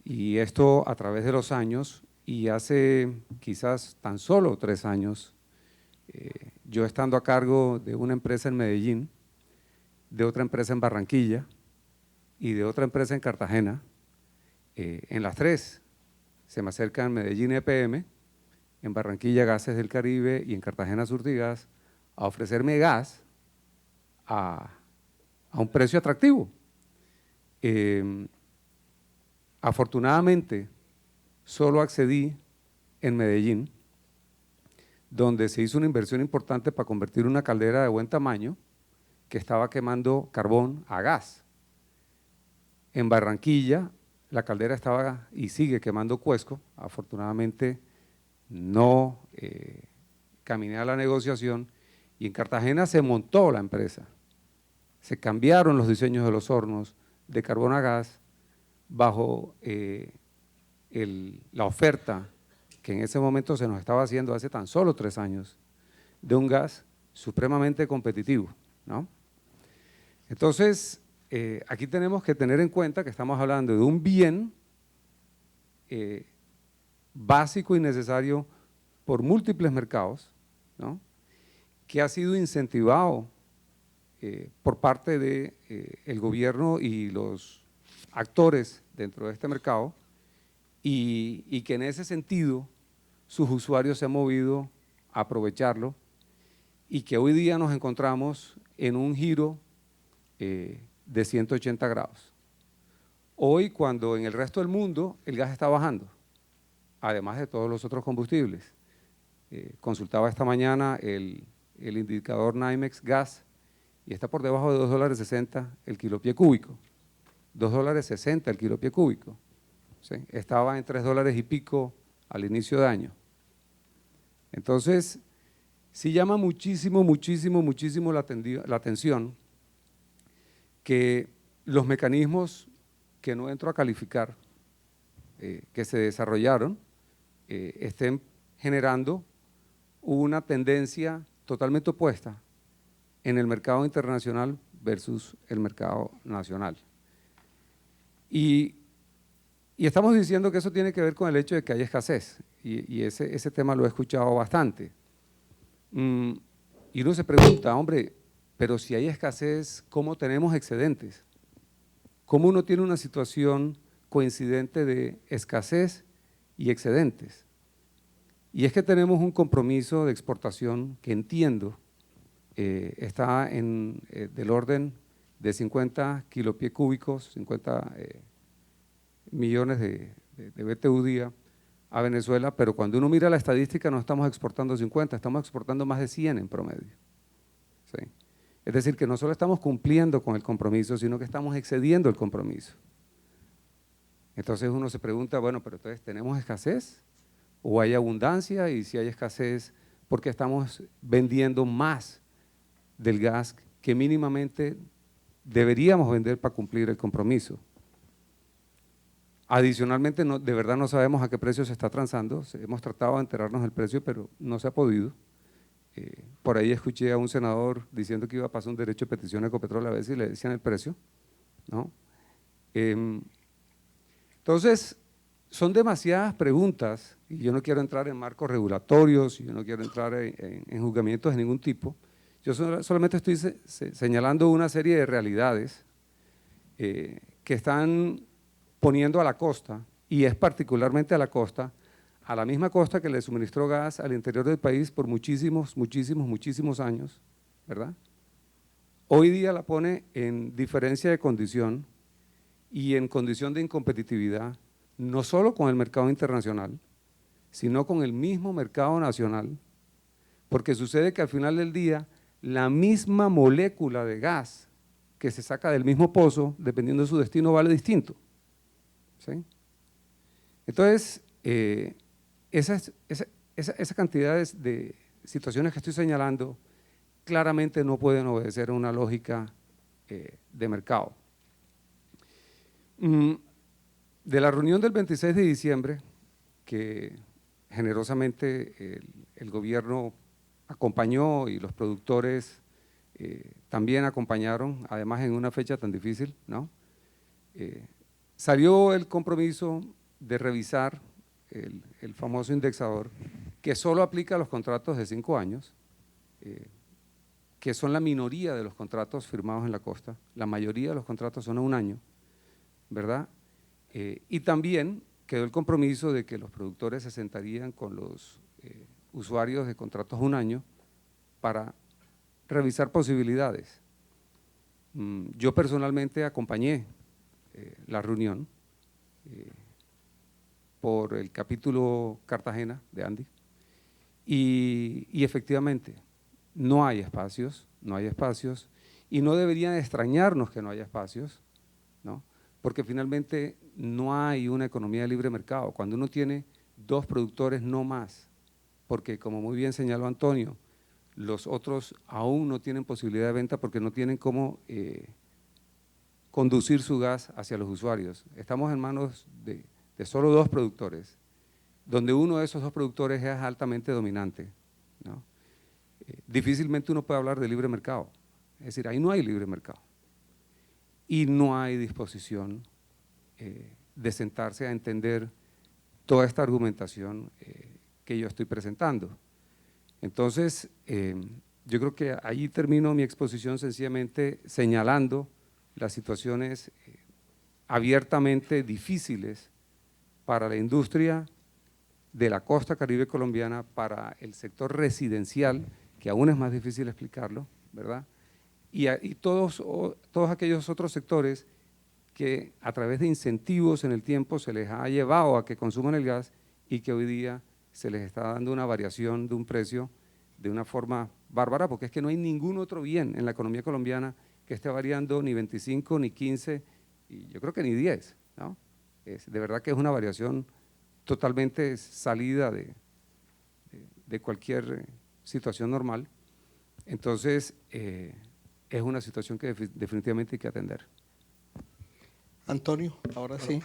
Y esto a través de los años, y hace quizás tan solo 3 años, yo estando a cargo de una empresa en Medellín, de otra empresa en Barranquilla y de otra empresa en Cartagena, en las tres se me acercan Medellín EPM, en Barranquilla Gases del Caribe y en Cartagena Surtigas a ofrecerme gas a un precio atractivo. Afortunadamente, solo accedí en Medellín, donde se hizo una inversión importante para convertir una caldera de buen tamaño que estaba quemando carbón a gas. En Barranquilla, la caldera estaba y sigue quemando cuesco. Afortunadamente, no caminé a la negociación, y en Cartagena se montó la empresa. Se cambiaron los diseños de los hornos de carbón a gas bajo la oferta que en ese momento se nos estaba haciendo hace tan solo 3 años, de un gas supremamente competitivo, ¿no? Entonces, aquí tenemos que tener en cuenta que estamos hablando de un bien básico y necesario por múltiples mercados, ¿no?, que ha sido incentivado por parte del gobierno y los actores dentro de este mercado, y que en ese sentido sus usuarios se han movido a aprovecharlo, y que hoy día nos encontramos en un giro de 180 grados. Hoy, cuando en el resto del mundo el gas está bajando, además de todos los otros combustibles. Consultaba esta mañana el indicador NYMEX Gas y está por debajo de $2.60 el kilo pie cúbico, $2.60 el kilo pie cúbico, ¿sí? Estaba en $3 y pico al inicio de año. Entonces, sí llama muchísimo la atención que los mecanismos, que no entro a calificar, que se desarrollaron, estén generando una tendencia totalmente opuesta en el mercado internacional versus el mercado nacional. Y estamos diciendo que eso tiene que ver con el hecho de que hay escasez, y ese tema lo he escuchado bastante. Y uno se pregunta, hombre, pero si hay escasez, ¿cómo tenemos excedentes? ¿Cómo uno tiene una situación coincidente de escasez y excedentes? Y es que tenemos un compromiso de exportación que entiendo está del orden de 50 kilopie cúbicos, 50 millones de BTU día a Venezuela, pero cuando uno mira la estadística no estamos exportando 50, estamos exportando más de 100 en promedio, ¿sí? Es decir, que no solo estamos cumpliendo con el compromiso, sino que estamos excediendo el compromiso. Entonces uno se pregunta, bueno, pero entonces ¿tenemos escasez o hay abundancia? Y si hay escasez, ¿por qué estamos vendiendo más del gas que mínimamente deberíamos vender para cumplir el compromiso? Adicionalmente, de verdad no sabemos a qué precio se está transando. Hemos tratado de enterarnos del precio, pero no se ha podido. Por ahí escuché a un senador diciendo que iba a pasar un derecho de petición a Ecopetrol a ver si le decían el precio, ¿no? Entonces, son demasiadas preguntas, y yo no quiero entrar en marcos regulatorios, y yo no quiero entrar en juzgamientos de ningún tipo. Yo solamente estoy señalando una serie de realidades que están poniendo a la costa, y es particularmente a la misma costa que le suministró gas al interior del país por muchísimos años, ¿verdad? Hoy día la pone en diferencia de condición y en condición de incompetitividad, no solo con el mercado internacional, sino con el mismo mercado nacional, porque sucede que al final del día la misma molécula de gas que se saca del mismo pozo, dependiendo de su destino, vale distinto, ¿sí? Entonces, esa cantidad de situaciones que estoy señalando claramente no pueden obedecer a una lógica de mercado. De la reunión del 26 de diciembre, que generosamente el gobierno acompañó y los productores también acompañaron, además en una fecha tan difícil, ¿no? Salió el compromiso de revisar el famoso indexador, que solo aplica a los contratos de 5 años, que son la minoría de los contratos firmados en la costa, la mayoría de los contratos son a 1 año, ¿verdad? Y también quedó el compromiso de que los productores se sentarían con los usuarios de contratos a 1 año para revisar posibilidades. Yo personalmente acompañé la reunión por el capítulo Cartagena de Andy y efectivamente no hay espacios y no deberían extrañarnos que no haya espacios, ¿no? Porque finalmente no hay una economía de libre mercado. Cuando uno tiene 2 productores, no más, porque como muy bien señaló Antonio, los otros aún no tienen posibilidad de venta porque no tienen cómo conducir su gas hacia los usuarios. Estamos en manos de solo 2 productores, donde uno de esos 2 productores es altamente dominante, ¿no? Difícilmente uno puede hablar de libre mercado, es decir, ahí no hay libre mercado y no hay disposición de sentarse a entender toda esta argumentación que yo estoy presentando. Entonces, yo creo que ahí termino mi exposición sencillamente señalando las situaciones abiertamente difíciles para la industria de la costa caribe colombiana, para el sector residencial, que aún es más difícil explicarlo, ¿verdad? Y todos aquellos otros sectores que a través de incentivos en el tiempo se les ha llevado a que consuman el gas y que hoy día se les está dando una variación de un precio de una forma bárbara, porque es que no hay ningún otro bien en la economía colombiana que esté variando ni 25, ni 15, y yo creo que ni 10, ¿no? De verdad que es una variación totalmente salida de cualquier situación normal. Entonces, es una situación que definitivamente hay que atender. Antonio, ahora sí.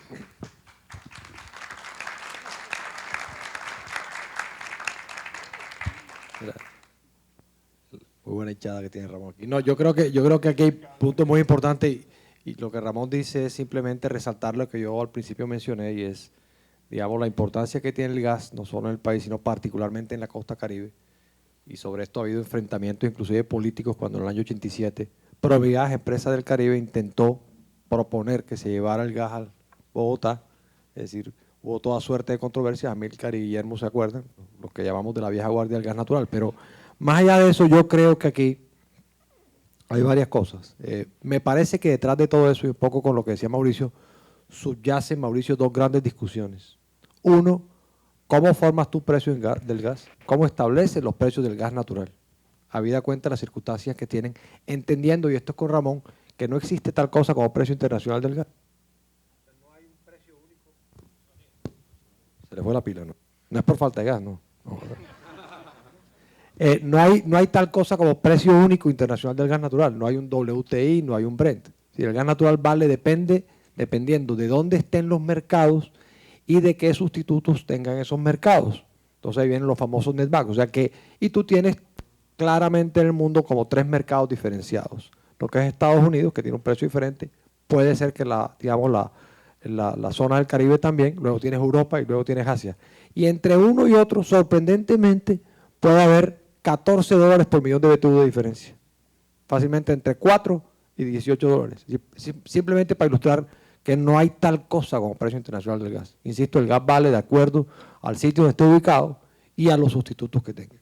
Muy buena echada que tiene Ramón aquí. No, yo creo que aquí hay puntos muy importantes y lo que Ramón dice es simplemente resaltar lo que yo al principio mencioné, y es, digamos, la importancia que tiene el gas, no solo en el país, sino particularmente en la costa caribe. Y sobre esto ha habido enfrentamientos inclusive políticos cuando en el año 87 Provigas, empresa del Caribe, intentó proponer que se llevara el gas a Bogotá. Es decir, hubo toda suerte de controversias. Amílcar y Guillermo se acuerdan, lo que llamamos de la vieja guardia del gas natural. Pero más allá de eso, yo creo que aquí hay varias cosas. Me parece que detrás de todo eso, y un poco con lo que decía Mauricio, subyacen, Mauricio, 2 grandes discusiones. Uno, ¿cómo formas tu precio del gas? ¿Cómo estableces los precios del gas natural? Habida cuenta de las circunstancias que tienen, entendiendo, y esto es con Ramón, que no existe tal cosa como precio internacional del gas. No hay un precio único. Se le fue la pila, ¿no? No es por falta de gas, no. No hay tal cosa como precio único internacional del gas natural. No hay un WTI, no hay un Brent. Si el gas natural vale dependiendo de dónde estén los mercados y de qué sustitutos tengan esos mercados. Entonces ahí vienen los famosos netbacks. O sea que, y tú tienes claramente en el mundo como 3 mercados diferenciados. Lo que es Estados Unidos, que tiene un precio diferente, puede ser que la zona del Caribe también, luego tienes Europa y luego tienes Asia. Y entre uno y otro, sorprendentemente, puede haber $14 por millón de BTU de diferencia. Fácilmente entre 4 y $18. Simplemente para ilustrar que no hay tal cosa como precio internacional del gas. Insisto, el gas vale de acuerdo al sitio donde esté ubicado y a los sustitutos que tenga.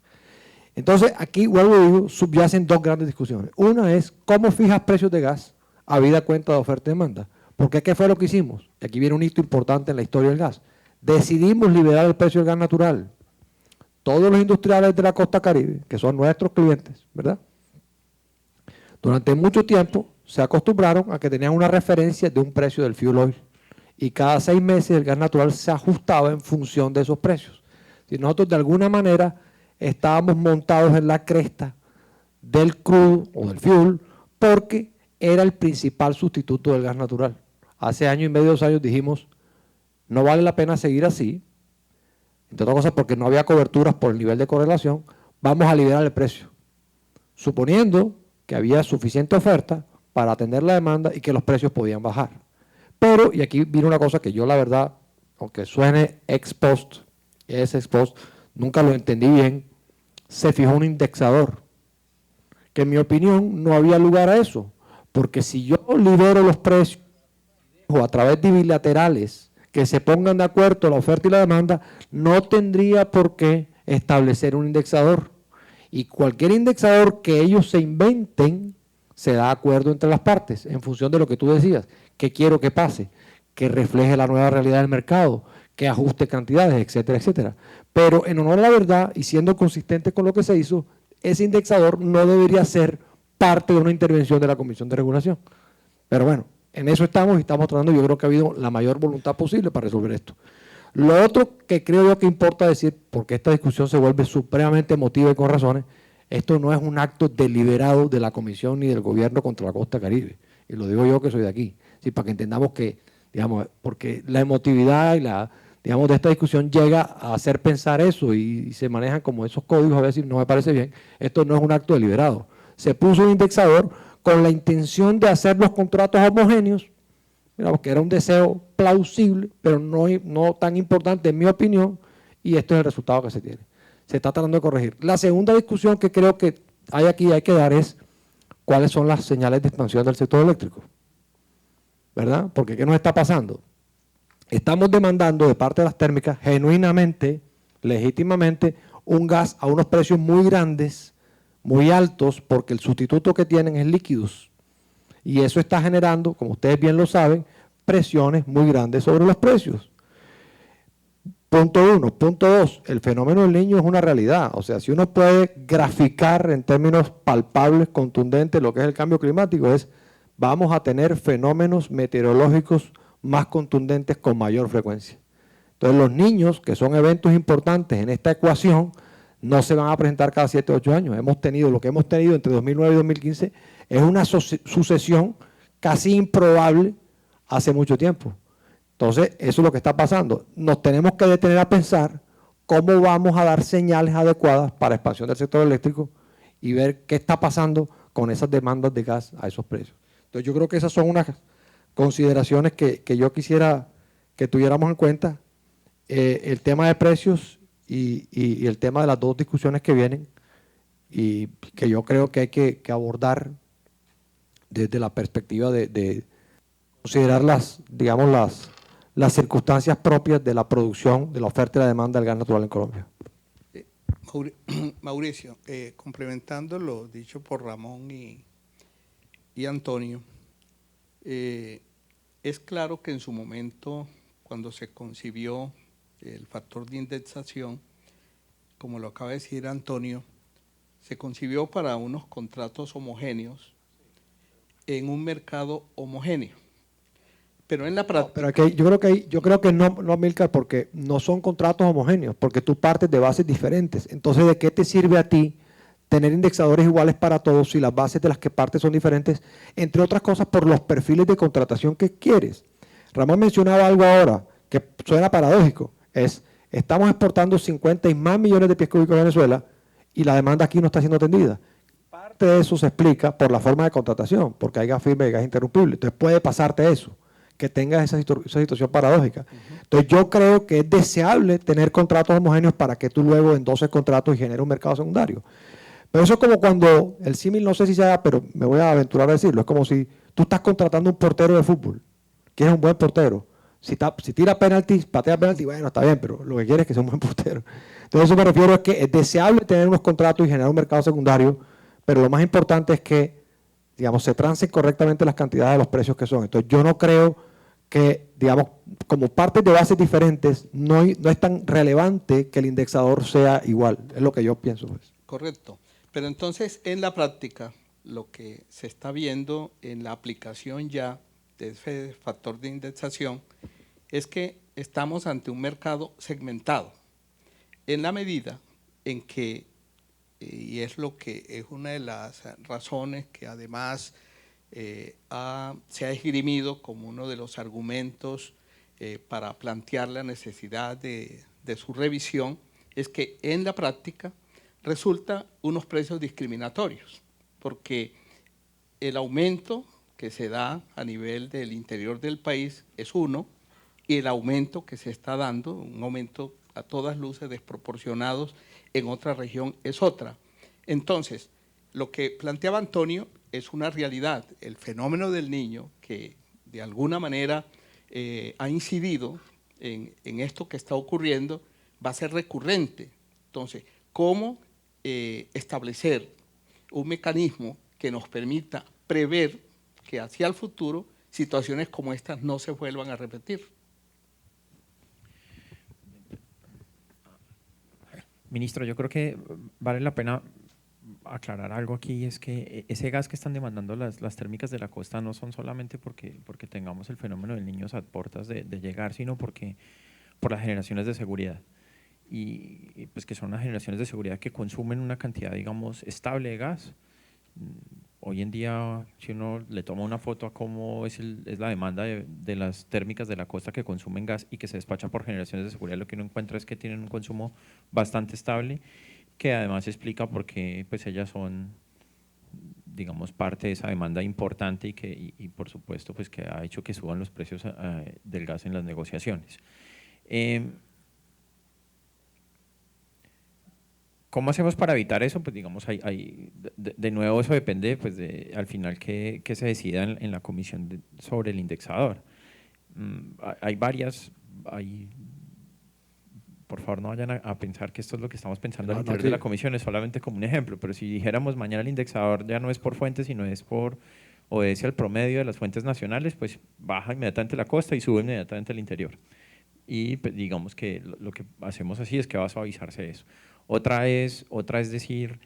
Entonces, aquí, vuelvo y digo, subyacen 2 grandes discusiones. Una es, ¿cómo fijas precios de gas habida cuenta de oferta y demanda? Porque ¿qué fue lo que hicimos? Y aquí viene un hito importante en la historia del gas. Decidimos liberar el precio del gas natural. Todos los industriales de la costa caribe, que son nuestros clientes, ¿verdad? Durante mucho tiempo se acostumbraron a que tenían una referencia de un precio del fuel oil y cada 6 meses el gas natural se ajustaba en función de esos precios. Si nosotros de alguna manera estábamos montados en la cresta del crudo o del fuel porque era el principal sustituto del gas natural. Hace año y medio, 2 años dijimos, no vale la pena seguir así, entre otras cosas porque no había coberturas por el nivel de correlación, vamos a liberar el precio, suponiendo que había suficiente oferta para atender la demanda y que los precios podían bajar. Pero, y aquí viene una cosa que yo la verdad, aunque suene ex post, nunca lo entendí bien, se fijó un indexador que en mi opinión no había lugar a eso, porque si yo libero los precios o a través de bilaterales que se pongan de acuerdo la oferta y la demanda, no tendría por qué establecer un indexador. Y cualquier indexador que ellos se inventen, se da acuerdo entre las partes, en función de lo que tú decías, que quiero que pase, que refleje la nueva realidad del mercado, que ajuste cantidades, etcétera, etcétera. Pero en honor a la verdad y siendo consistente con lo que se hizo, ese indexador no debería ser parte de una intervención de la Comisión de Regulación. Pero bueno, en eso estamos y estamos tratando, yo creo que ha habido la mayor voluntad posible para resolver esto. Lo otro que creo yo que importa decir, porque esta discusión se vuelve supremamente emotiva y con razones, esto no es un acto deliberado de la Comisión ni del Gobierno contra la Costa Caribe. Y lo digo yo que soy de aquí, ¿sí? Para que entendamos que, digamos, porque la emotividad y digamos, de esta discusión llega a hacer pensar eso y se manejan como esos códigos, a veces no me parece bien. Esto no es un acto deliberado. Se puso un indexador con la intención de hacer los contratos homogéneos, que era un deseo plausible, pero no tan importante en mi opinión, y esto es el resultado que se tiene. Se está tratando de corregir. La segunda discusión que creo que hay aquí hay que dar es cuáles son las señales de expansión del sector eléctrico, ¿verdad? Porque ¿qué nos está pasando? Estamos demandando de parte de las térmicas genuinamente, legítimamente, un gas a unos precios muy grandes, muy altos, porque el sustituto que tienen es líquidos. Y eso está generando, como ustedes bien lo saben, presiones muy grandes sobre los precios. Punto 1. Punto 2. El fenómeno del Niño es una realidad. O sea, si uno puede graficar en términos palpables, contundentes, lo que es el cambio climático, vamos a tener fenómenos meteorológicos más contundentes con mayor frecuencia. Entonces, los niños, que son eventos importantes en esta ecuación, no se van a presentar cada 7 o 8 años. Lo que hemos tenido entre 2009 y 2015 es una sucesión casi improbable hace mucho tiempo. Entonces, eso es lo que está pasando. Nos tenemos que detener a pensar cómo vamos a dar señales adecuadas para expansión del sector eléctrico y ver qué está pasando con esas demandas de gas a esos precios. Entonces, yo creo que esas son unas consideraciones que yo quisiera que tuviéramos en cuenta. El tema de precios y el tema de las dos discusiones que vienen y que yo creo que hay que abordar desde la perspectiva de considerar las circunstancias propias de la producción, de la oferta y la demanda del gas natural en Colombia. Mauricio, complementando lo dicho por Ramón y Antonio, es claro que en su momento, cuando se concibió el factor de indexación, como lo acaba de decir Antonio, se concibió para unos contratos homogéneos en un mercado homogéneo. Pero en la práctica… No, pero yo creo que no, Amílcar, porque no son contratos homogéneos, porque tú partes de bases diferentes. Entonces, ¿de qué te sirve a ti tener indexadores iguales para todos si las bases de las que partes son diferentes? Entre otras cosas, por los perfiles de contratación que quieres. Ramón mencionaba algo ahora que suena paradójico. Estamos exportando 50 y más millones de pies cúbicos a Venezuela y la demanda aquí no está siendo atendida. Parte de eso se explica por la forma de contratación, porque hay gas firme y gas interrumpible. Entonces puede pasarte eso, que tengas esa situación paradójica. Entonces yo creo que es deseable tener contratos homogéneos para que tú luego endoses contratos y generes un mercado secundario. Pero eso es como cuando, el símil no sé si sea, pero me voy a aventurar a decirlo, es como si tú estás contratando un portero de fútbol, que es un buen portero. Si tira penaltis, patea penalti, bueno, está bien, pero lo que quiere es que sea un buen portero. Entonces, eso me refiero a que es deseable tener unos contratos y generar un mercado secundario, pero lo más importante es que, digamos, se trancen correctamente las cantidades de los precios que son. Entonces, yo no creo que, digamos, como partes de bases diferentes, no es tan relevante que el indexador sea igual. Es lo que yo pienso, pues. Correcto. Pero entonces, en la práctica, lo que se está viendo en la aplicación ya de ese factor de indexación es que estamos ante un mercado segmentado, en la medida en que, y es lo que es una de las razones que además se ha esgrimido como uno de los argumentos para plantear la necesidad de su revisión, es que en la práctica resulta unos precios discriminatorios, porque el aumento que se da a nivel del interior del país es uno, y el aumento que se está dando, un aumento a todas luces desproporcionados en otra región, es otra. Entonces, lo que planteaba Antonio es una realidad. El fenómeno del Niño, que de alguna manera ha incidido en esto que está ocurriendo, va a ser recurrente. Entonces, ¿cómo establecer un mecanismo que nos permita prever que hacia el futuro situaciones como estas no se vuelvan a repetir? Ministro, yo creo que vale la pena aclarar algo aquí, es que ese gas que están demandando las térmicas de la costa no son solamente porque tengamos el fenómeno del Niño a puertas de llegar, sino por las generaciones de seguridad. Y pues que son unas generaciones de seguridad que consumen una cantidad, digamos, estable de gas. Hoy en día, si uno le toma una foto a cómo es la demanda de las térmicas de la costa que consumen gas y que se despachan por generaciones de seguridad, lo que uno encuentra es que tienen un consumo bastante estable, que además explica por qué pues ellas son, digamos, parte de esa demanda importante y por supuesto pues que ha hecho que suban los precios del gas en las negociaciones. ¿Cómo hacemos para evitar eso? Pues digamos, de nuevo eso depende pues al final que se decida en la comisión sobre el indexador. Hay varias, por favor no vayan a pensar que esto es lo que estamos pensando al interior de la comisión, es solamente como un ejemplo, pero si dijéramos mañana el indexador ya no es por fuentes, sino es obedece al promedio de las fuentes nacionales, pues baja inmediatamente la costa y sube inmediatamente el interior. Y pues, digamos que lo que hacemos así es que va a suavizarse eso. Otra es decir,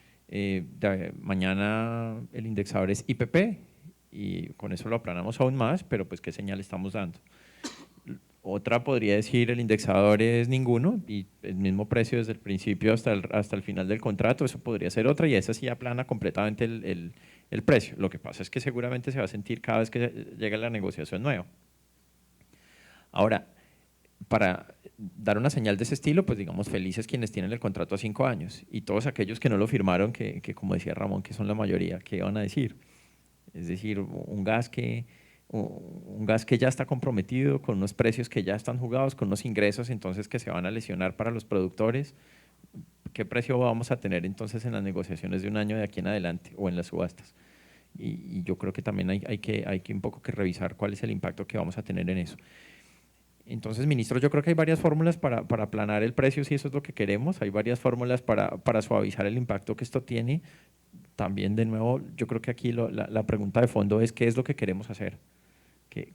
mañana el indexador es IPP y con eso lo aplanamos aún más, pero pues qué señal estamos dando. Otra podría decir el indexador es ninguno y el mismo precio desde el principio hasta el final del contrato, eso podría ser otra y esa sí aplana completamente el precio. Lo que pasa es que seguramente se va a sentir cada vez que llega la negociación nueva. Ahora, para dar una señal de ese estilo, pues digamos felices quienes tienen el contrato a 5 años y todos aquellos que no lo firmaron, que como decía Ramón, que son la mayoría, ¿qué van a decir? Es decir, un gas que ya está comprometido, con unos precios que ya están jugados, con unos ingresos entonces que se van a lesionar para los productores. ¿Qué precio vamos a tener entonces en las negociaciones de un año de aquí en adelante o en las subastas? Y yo creo que también hay que un poco que revisar cuál es el impacto que vamos a tener en eso. Entonces, ministro, yo creo que hay varias fórmulas para aplanar el precio, si eso es lo que queremos. Hay varias fórmulas para suavizar el impacto que esto tiene. También, de nuevo, yo creo que aquí la pregunta de fondo es ¿qué es lo que queremos hacer?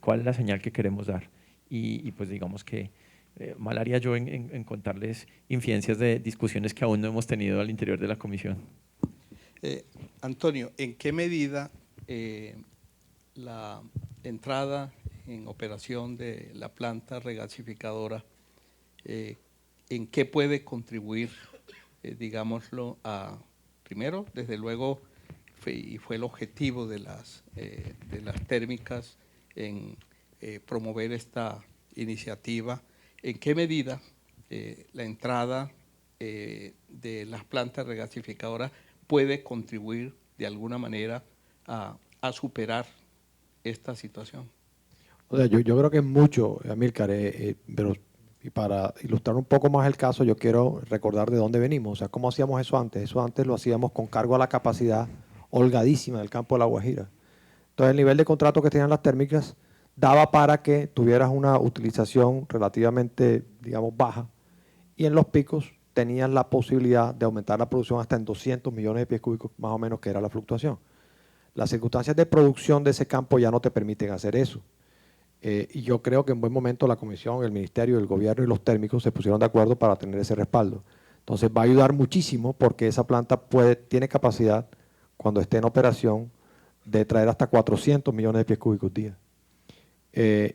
¿Cuál es la señal que queremos dar? Y pues digamos que mal haría yo en contarles infidencias de discusiones que aún no hemos tenido al interior de la comisión. Antonio, ¿en qué medida la entrada en operación de la planta regasificadora, en qué puede contribuir, digámoslo, primero, desde luego, fue el objetivo de las térmicas en promover esta iniciativa, en qué medida la entrada de las plantas regasificadoras puede contribuir de alguna manera a superar esta situación? O sea, yo creo que es mucho, Amílcar, pero y para ilustrar un poco más el caso, yo quiero recordar de dónde venimos. O sea, ¿cómo hacíamos eso antes? Eso antes lo hacíamos con cargo a la capacidad holgadísima del campo de La Guajira. Entonces, el nivel de contrato que tenían las térmicas daba para que tuvieras una utilización relativamente, digamos, baja, y en los picos tenías la posibilidad de aumentar la producción hasta en 200 millones de pies cúbicos, más o menos, que era la fluctuación. Las circunstancias de producción de ese campo ya no te permiten hacer eso. Y yo creo que en buen momento la Comisión, el Ministerio, el Gobierno y los térmicos se pusieron de acuerdo para tener ese respaldo. Entonces va a ayudar muchísimo porque esa planta tiene capacidad, cuando esté en operación, de traer hasta 400 millones de pies cúbicos día.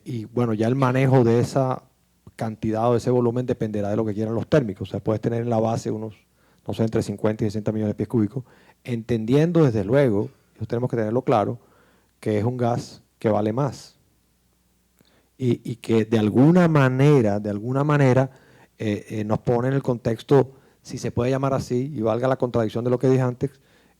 Y bueno, ya el manejo de esa cantidad o de ese volumen dependerá de lo que quieran los térmicos. O sea, puedes tener en la base unos, no sé, entre 50 y 60 millones de pies cúbicos, entendiendo desde luego, eso tenemos que tenerlo claro, que es un gas que vale más. Y que de alguna manera nos pone en el contexto, si se puede llamar así, y valga la contradicción de lo que dije antes,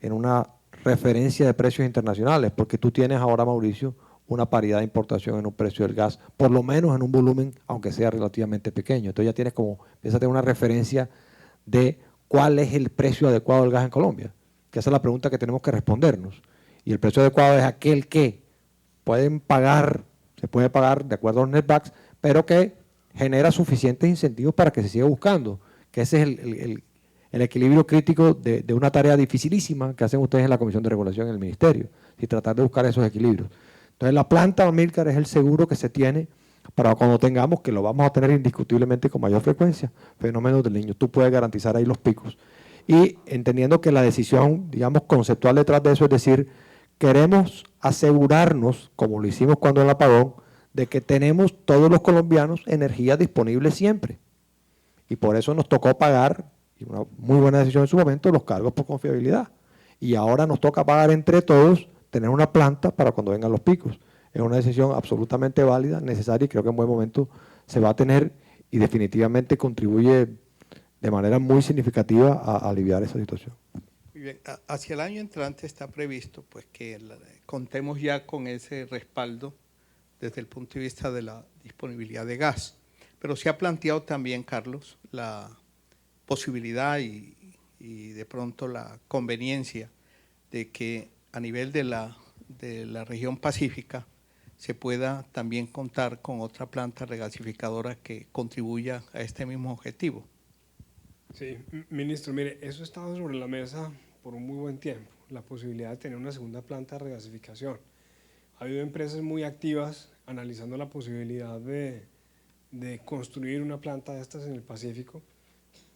en una referencia de precios internacionales, porque tú tienes ahora, Mauricio, una paridad de importación en un precio del gas, por lo menos en un volumen, aunque sea relativamente pequeño. Entonces ya tienes empiezas a tener una referencia de cuál es el precio adecuado del gas en Colombia, que esa es la pregunta que tenemos que respondernos. Y el precio adecuado es aquel que pueden pagar, se puede pagar de acuerdo a los netbacks, pero que genera suficientes incentivos para que se siga buscando, que ese es el equilibrio crítico de una tarea dificilísima que hacen ustedes en la Comisión de Regulación en el Ministerio, y tratar de buscar esos equilibrios. Entonces la planta, Amílcar, es el seguro que se tiene para cuando tengamos, que lo vamos a tener indiscutiblemente con mayor frecuencia, fenómenos del Niño. Tú puedes garantizar ahí los picos. Y entendiendo que la decisión, digamos, conceptual detrás de eso es decir, queremos asegurarnos, como lo hicimos cuando en el apagón, de que tenemos todos los colombianos energía disponible siempre. Y por eso nos tocó pagar, y una muy buena decisión en su momento, los cargos por confiabilidad. Y ahora nos toca pagar entre todos, tener una planta para cuando vengan los picos. Es una decisión absolutamente válida, necesaria, y creo que en buen momento se va a tener y definitivamente contribuye de manera muy significativa a aliviar esa situación. Muy bien. Hacia el año entrante está previsto pues, que contemos ya con ese respaldo desde el punto de vista de la disponibilidad de gas. Pero se ha planteado también, Carlos, la posibilidad y de pronto la conveniencia de que a nivel de la región pacífica se pueda también contar con otra planta regasificadora que contribuya a este mismo objetivo. Sí, ministro, mire, eso ha estado sobre la mesa por un muy buen tiempo, la posibilidad de tener una segunda planta de regasificación. Ha habido empresas muy activas analizando la posibilidad de construir una planta de estas en el Pacífico.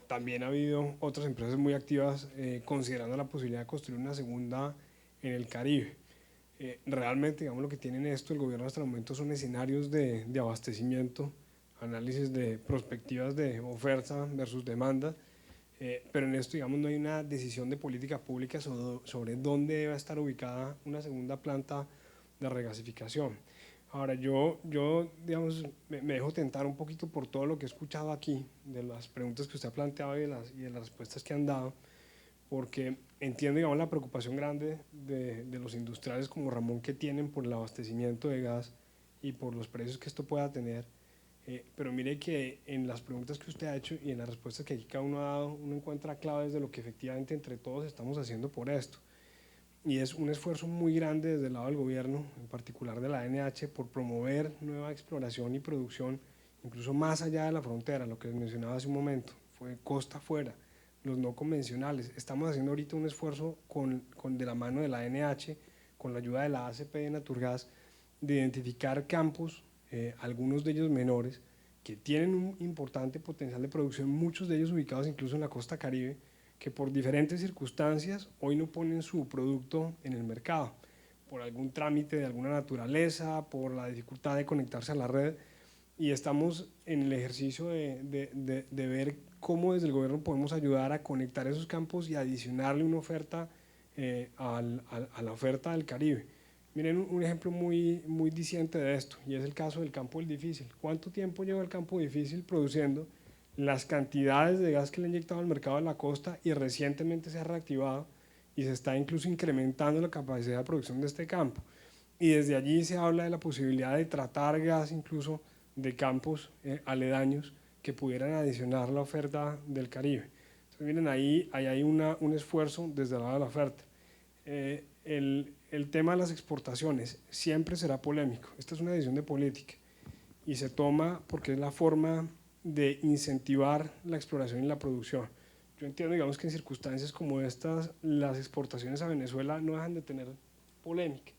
También ha habido otras empresas muy activas considerando la posibilidad de construir una segunda en el Caribe. Realmente, digamos, lo que tienen esto el gobierno hasta el momento son escenarios de abastecimiento, análisis de perspectivas de oferta versus demanda, pero en esto, digamos, no hay una decisión de política pública sobre dónde debe estar ubicada una segunda planta de regasificación. Ahora, yo digamos, me dejo tentar un poquito por todo lo que he escuchado aquí, de las preguntas que usted ha planteado y de las respuestas que han dado, porque entiendo, digamos, la preocupación grande de los industriales como Ramón que tienen por el abastecimiento de gas y por los precios que esto pueda tener, pero mire que en las preguntas que usted ha hecho y en las respuestas que aquí cada uno ha dado, uno encuentra claves de lo que efectivamente entre todos estamos haciendo por esto. Y es un esfuerzo muy grande desde el lado del gobierno, en particular de la ANH, por promover nueva exploración y producción, incluso más allá de la frontera, lo que les mencionaba hace un momento, fue costa afuera, los no convencionales. Estamos haciendo ahorita un esfuerzo de la mano de la ANH, con la ayuda de la ACP de Naturgas, de identificar campos, algunos de ellos menores, que tienen un importante potencial de producción, muchos de ellos ubicados incluso en la costa caribe, que por diferentes circunstancias hoy no ponen su producto en el mercado, por algún trámite de alguna naturaleza, por la dificultad de conectarse a la red, y estamos en el ejercicio de ver cómo desde el gobierno podemos ayudar a conectar esos campos y adicionarle una oferta a la oferta del Caribe. Miren un ejemplo muy diciente de esto, y es el caso del campo del Difícil. ¿Cuánto tiempo lleva el campo Difícil produciendo? Las cantidades de gas que le han inyectado al mercado de la costa, y recientemente se ha reactivado y se está incluso incrementando la capacidad de producción de este campo. Y desde allí se habla de la posibilidad de tratar gas incluso de campos aledaños que pudieran adicionar la oferta del Caribe. Entonces miren, ahí hay un esfuerzo desde el lado de la oferta. El tema de las exportaciones siempre será polémico. Esta es una decisión de política y se toma porque es la forma de incentivar la exploración y la producción. Yo entiendo, digamos, que en circunstancias como estas, las exportaciones a Venezuela no dejan de tener polémica.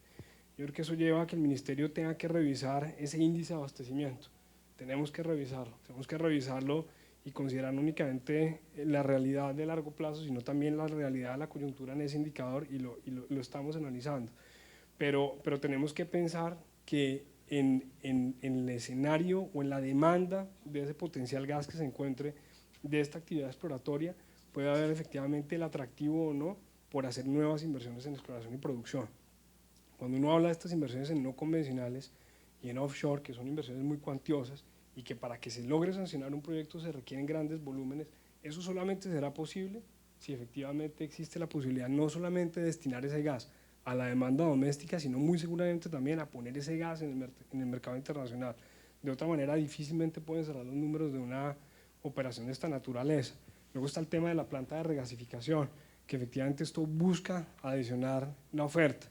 Yo creo que eso lleva a que el ministerio tenga que revisar ese índice de abastecimiento. Tenemos que revisarlo y considerar no únicamente la realidad de largo plazo, sino también la realidad de la coyuntura en ese indicador, y lo estamos analizando. Pero tenemos que pensar que en el escenario o en la demanda de ese potencial gas que se encuentre de esta actividad exploratoria, puede haber efectivamente el atractivo o no por hacer nuevas inversiones en exploración y producción. Cuando uno habla de estas inversiones en no convencionales y en offshore, que son inversiones muy cuantiosas y que para que se logre sancionar un proyecto se requieren grandes volúmenes, eso solamente será posible si efectivamente existe la posibilidad no solamente de destinar ese gas a la demanda doméstica, sino muy seguramente también a poner ese gas en el mercado internacional. De otra manera, difícilmente pueden cerrar los números de una operación de esta naturaleza. Luego está el tema de la planta de regasificación, que efectivamente esto busca adicionar la oferta.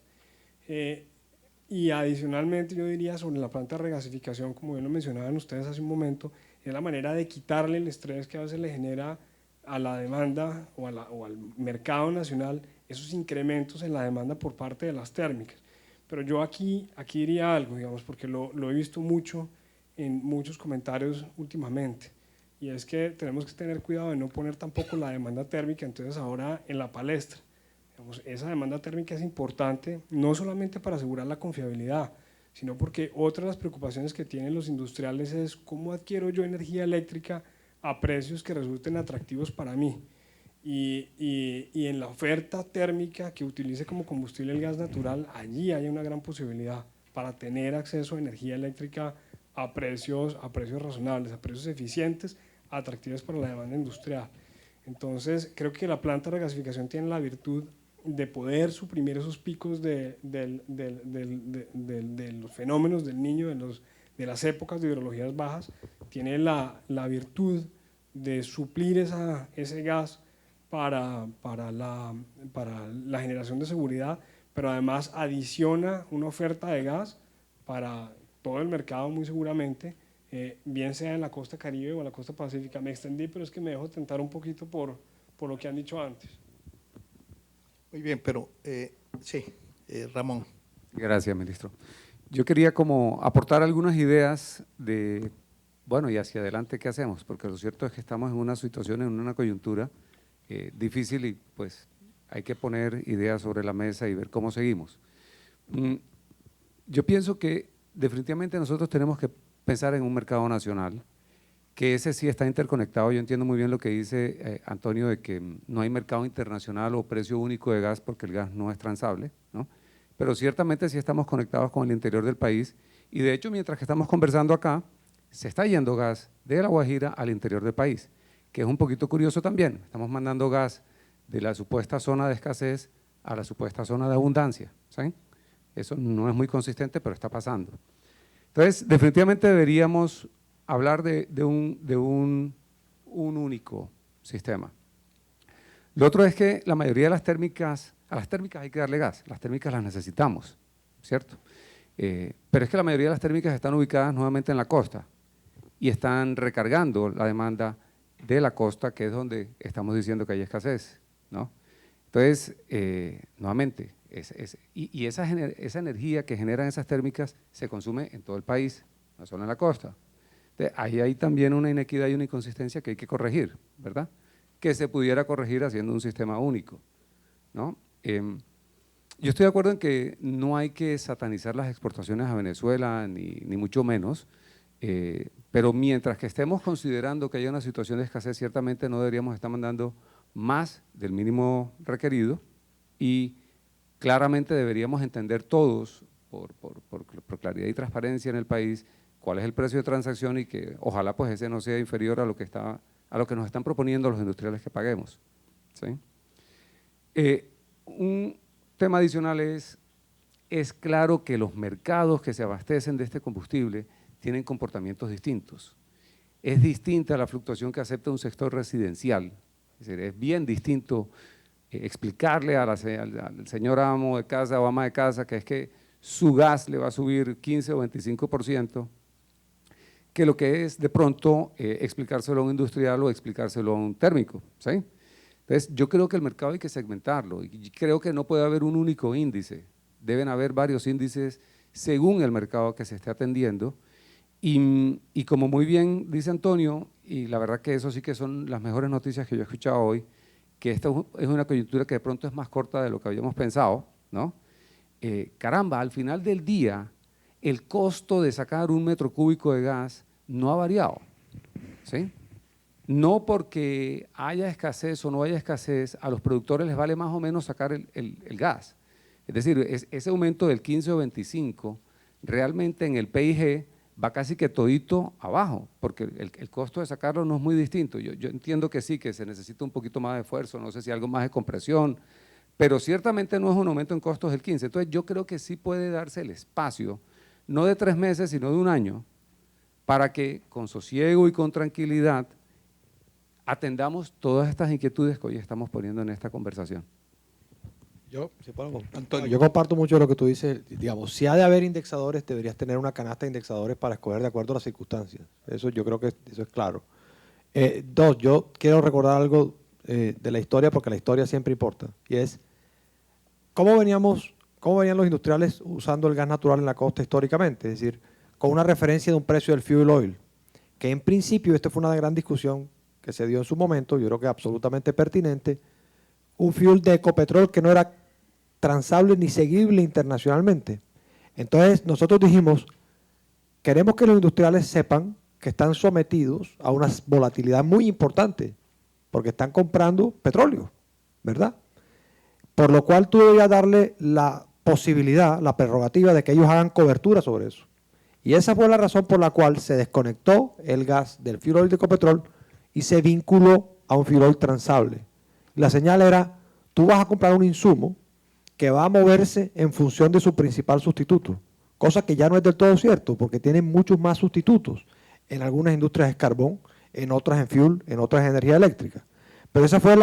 Y adicionalmente yo diría sobre la planta de regasificación, como bien lo mencionaban ustedes hace un momento, es la manera de quitarle el estrés que a veces le genera a la demanda o al mercado nacional esos incrementos en la demanda por parte de las térmicas. Pero yo aquí diría algo, digamos, porque lo he visto mucho en muchos comentarios últimamente, y es que tenemos que tener cuidado de no poner tampoco la demanda térmica entonces ahora en la palestra. Digamos, esa demanda térmica es importante no solamente para asegurar la confiabilidad, sino porque otra de las preocupaciones que tienen los industriales es cómo adquiero yo energía eléctrica a precios que resulten atractivos para mí. Y en la oferta térmica que utilice como combustible el gas natural, allí hay una gran posibilidad para tener acceso a energía eléctrica a precios razonables, a precios eficientes, atractivos para la demanda industrial. Entonces, creo que la planta de regasificación tiene la virtud de poder suprimir esos picos de los fenómenos del Niño, de las épocas de hidrologías bajas, tiene la virtud de suplir ese gas para la generación de seguridad, pero además adiciona una oferta de gas para todo el mercado muy seguramente, bien sea en la costa Caribe o en la costa Pacífica. Me extendí, pero es que me dejo tentar un poquito por lo que han dicho antes. Muy bien, pero sí, Ramón. Gracias, ministro. Yo quería como aportar algunas ideas de, bueno, y hacia adelante, ¿qué hacemos? Porque lo cierto es que estamos en una situación, en una coyuntura difícil y pues hay que poner ideas sobre la mesa y ver cómo seguimos. Yo pienso que definitivamente nosotros tenemos que pensar en un mercado nacional, que ese sí está interconectado. Yo entiendo muy bien lo que dice Antonio de que no hay mercado internacional o precio único de gas porque el gas no es transable, ¿no? Pero ciertamente sí estamos conectados con el interior del país y de hecho mientras que estamos conversando acá, se está yendo gas de La Guajira al interior del país, que es un poquito curioso también. Estamos mandando gas de la supuesta zona de escasez a la supuesta zona de abundancia, ¿sí? Eso no es muy consistente, pero está pasando. Entonces, definitivamente deberíamos hablar de un único sistema. Lo otro es que la mayoría de las térmicas, a las térmicas hay que darle gas, las térmicas las necesitamos, ¿cierto? Pero es que la mayoría de las térmicas están ubicadas nuevamente en la costa y están recargando la demanda de la costa, que es donde estamos diciendo que hay escasez, ¿no? Entonces, nuevamente, esa energía que generan esas térmicas se consume en todo el país, no solo en la costa. Entonces, ahí hay también una inequidad y una inconsistencia que hay que corregir, ¿verdad? Que se pudiera corregir haciendo un sistema único, ¿no? Yo estoy de acuerdo en que no hay que satanizar las exportaciones a Venezuela, ni mucho menos, pero mientras que estemos considerando que hay una situación de escasez, ciertamente no deberíamos estar mandando más del mínimo requerido y claramente deberíamos entender todos, por claridad y transparencia en el país, cuál es el precio de transacción y que ojalá pues ese no sea inferior a lo que nos están proponiendo los industriales que paguemos, ¿sí? Un tema adicional es claro que los mercados que se abastecen de este combustible tienen comportamientos distintos. Es distinta la fluctuación que acepta un sector residencial, es decir, es bien distinto explicarle al señor amo de casa o ama de casa que es que su gas le va a subir 15 o 25%, que lo que es de pronto explicárselo a un industrial o explicárselo a un térmico, ¿sí? Entonces, yo creo que el mercado hay que segmentarlo y creo que no puede haber un único índice, deben haber varios índices según el mercado que se esté atendiendo y como muy bien dice Antonio, y la verdad que eso sí que son las mejores noticias que yo he escuchado hoy, que esta es una coyuntura que de pronto es más corta de lo que habíamos pensado, ¿no? Caramba, al final del día, el costo de sacar un metro cúbico de gas no ha variado, ¿sí? No porque haya escasez o no haya escasez, a los productores les vale más o menos sacar el gas. Es decir, ese aumento del 15 o 25, realmente en el PIG va casi que todito abajo, porque el costo de sacarlo no es muy distinto. Yo entiendo que sí, que se necesita un poquito más de esfuerzo, no sé si algo más de compresión, pero ciertamente no es un aumento en costos del 15. Entonces yo creo que sí puede darse el espacio, no de 3 meses, sino de 1 año, para que con sosiego y con tranquilidad atendamos todas estas inquietudes que hoy estamos poniendo en esta conversación. Antonio. Yo comparto mucho lo que tú dices. Digamos, si ha de haber indexadores, deberías tener una canasta de indexadores para escoger de acuerdo a las circunstancias. Eso yo creo que eso es claro. Dos, yo quiero recordar algo de la historia, porque la historia siempre importa, y es cómo venían los industriales usando el gas natural en la costa históricamente, es decir, con una referencia de un precio del fuel oil, que en principio, esta fue una gran discusión que se dio en su momento, yo creo que absolutamente pertinente, un fuel de Ecopetrol que no era transable ni seguible internacionalmente. Entonces nosotros dijimos, queremos que los industriales sepan que están sometidos a una volatilidad muy importante, porque están comprando petróleo, ¿verdad? Por lo cual tú deberías darle la posibilidad, la prerrogativa de que ellos hagan cobertura sobre eso. Y esa fue la razón por la cual se desconectó el gas del fuel oil de Ecopetrol y se vinculó a un fuel oil transable. La señal era, tú vas a comprar un insumo que va a moverse en función de su principal sustituto, cosa que ya no es del todo cierto, porque tienen muchos más sustitutos. En algunas industrias es carbón, en otras en fuel, en otras es energía eléctrica. Pero esa fue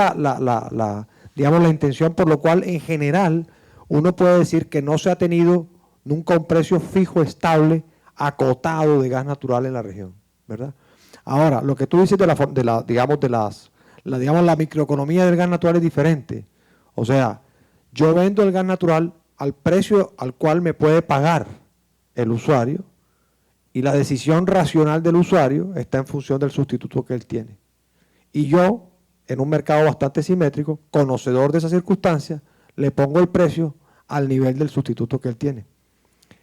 digamos, la intención por lo cual en general uno puede decir que no se ha tenido nunca un precio fijo, estable, acotado de gas natural en la región, ¿verdad? Ahora, lo que tú dices la microeconomía del gas natural es diferente. O sea, yo vendo el gas natural al precio al cual me puede pagar el usuario y la decisión racional del usuario está en función del sustituto que él tiene. Y yo, en un mercado bastante simétrico, conocedor de esas circunstancias, le pongo el precio al nivel del sustituto que él tiene,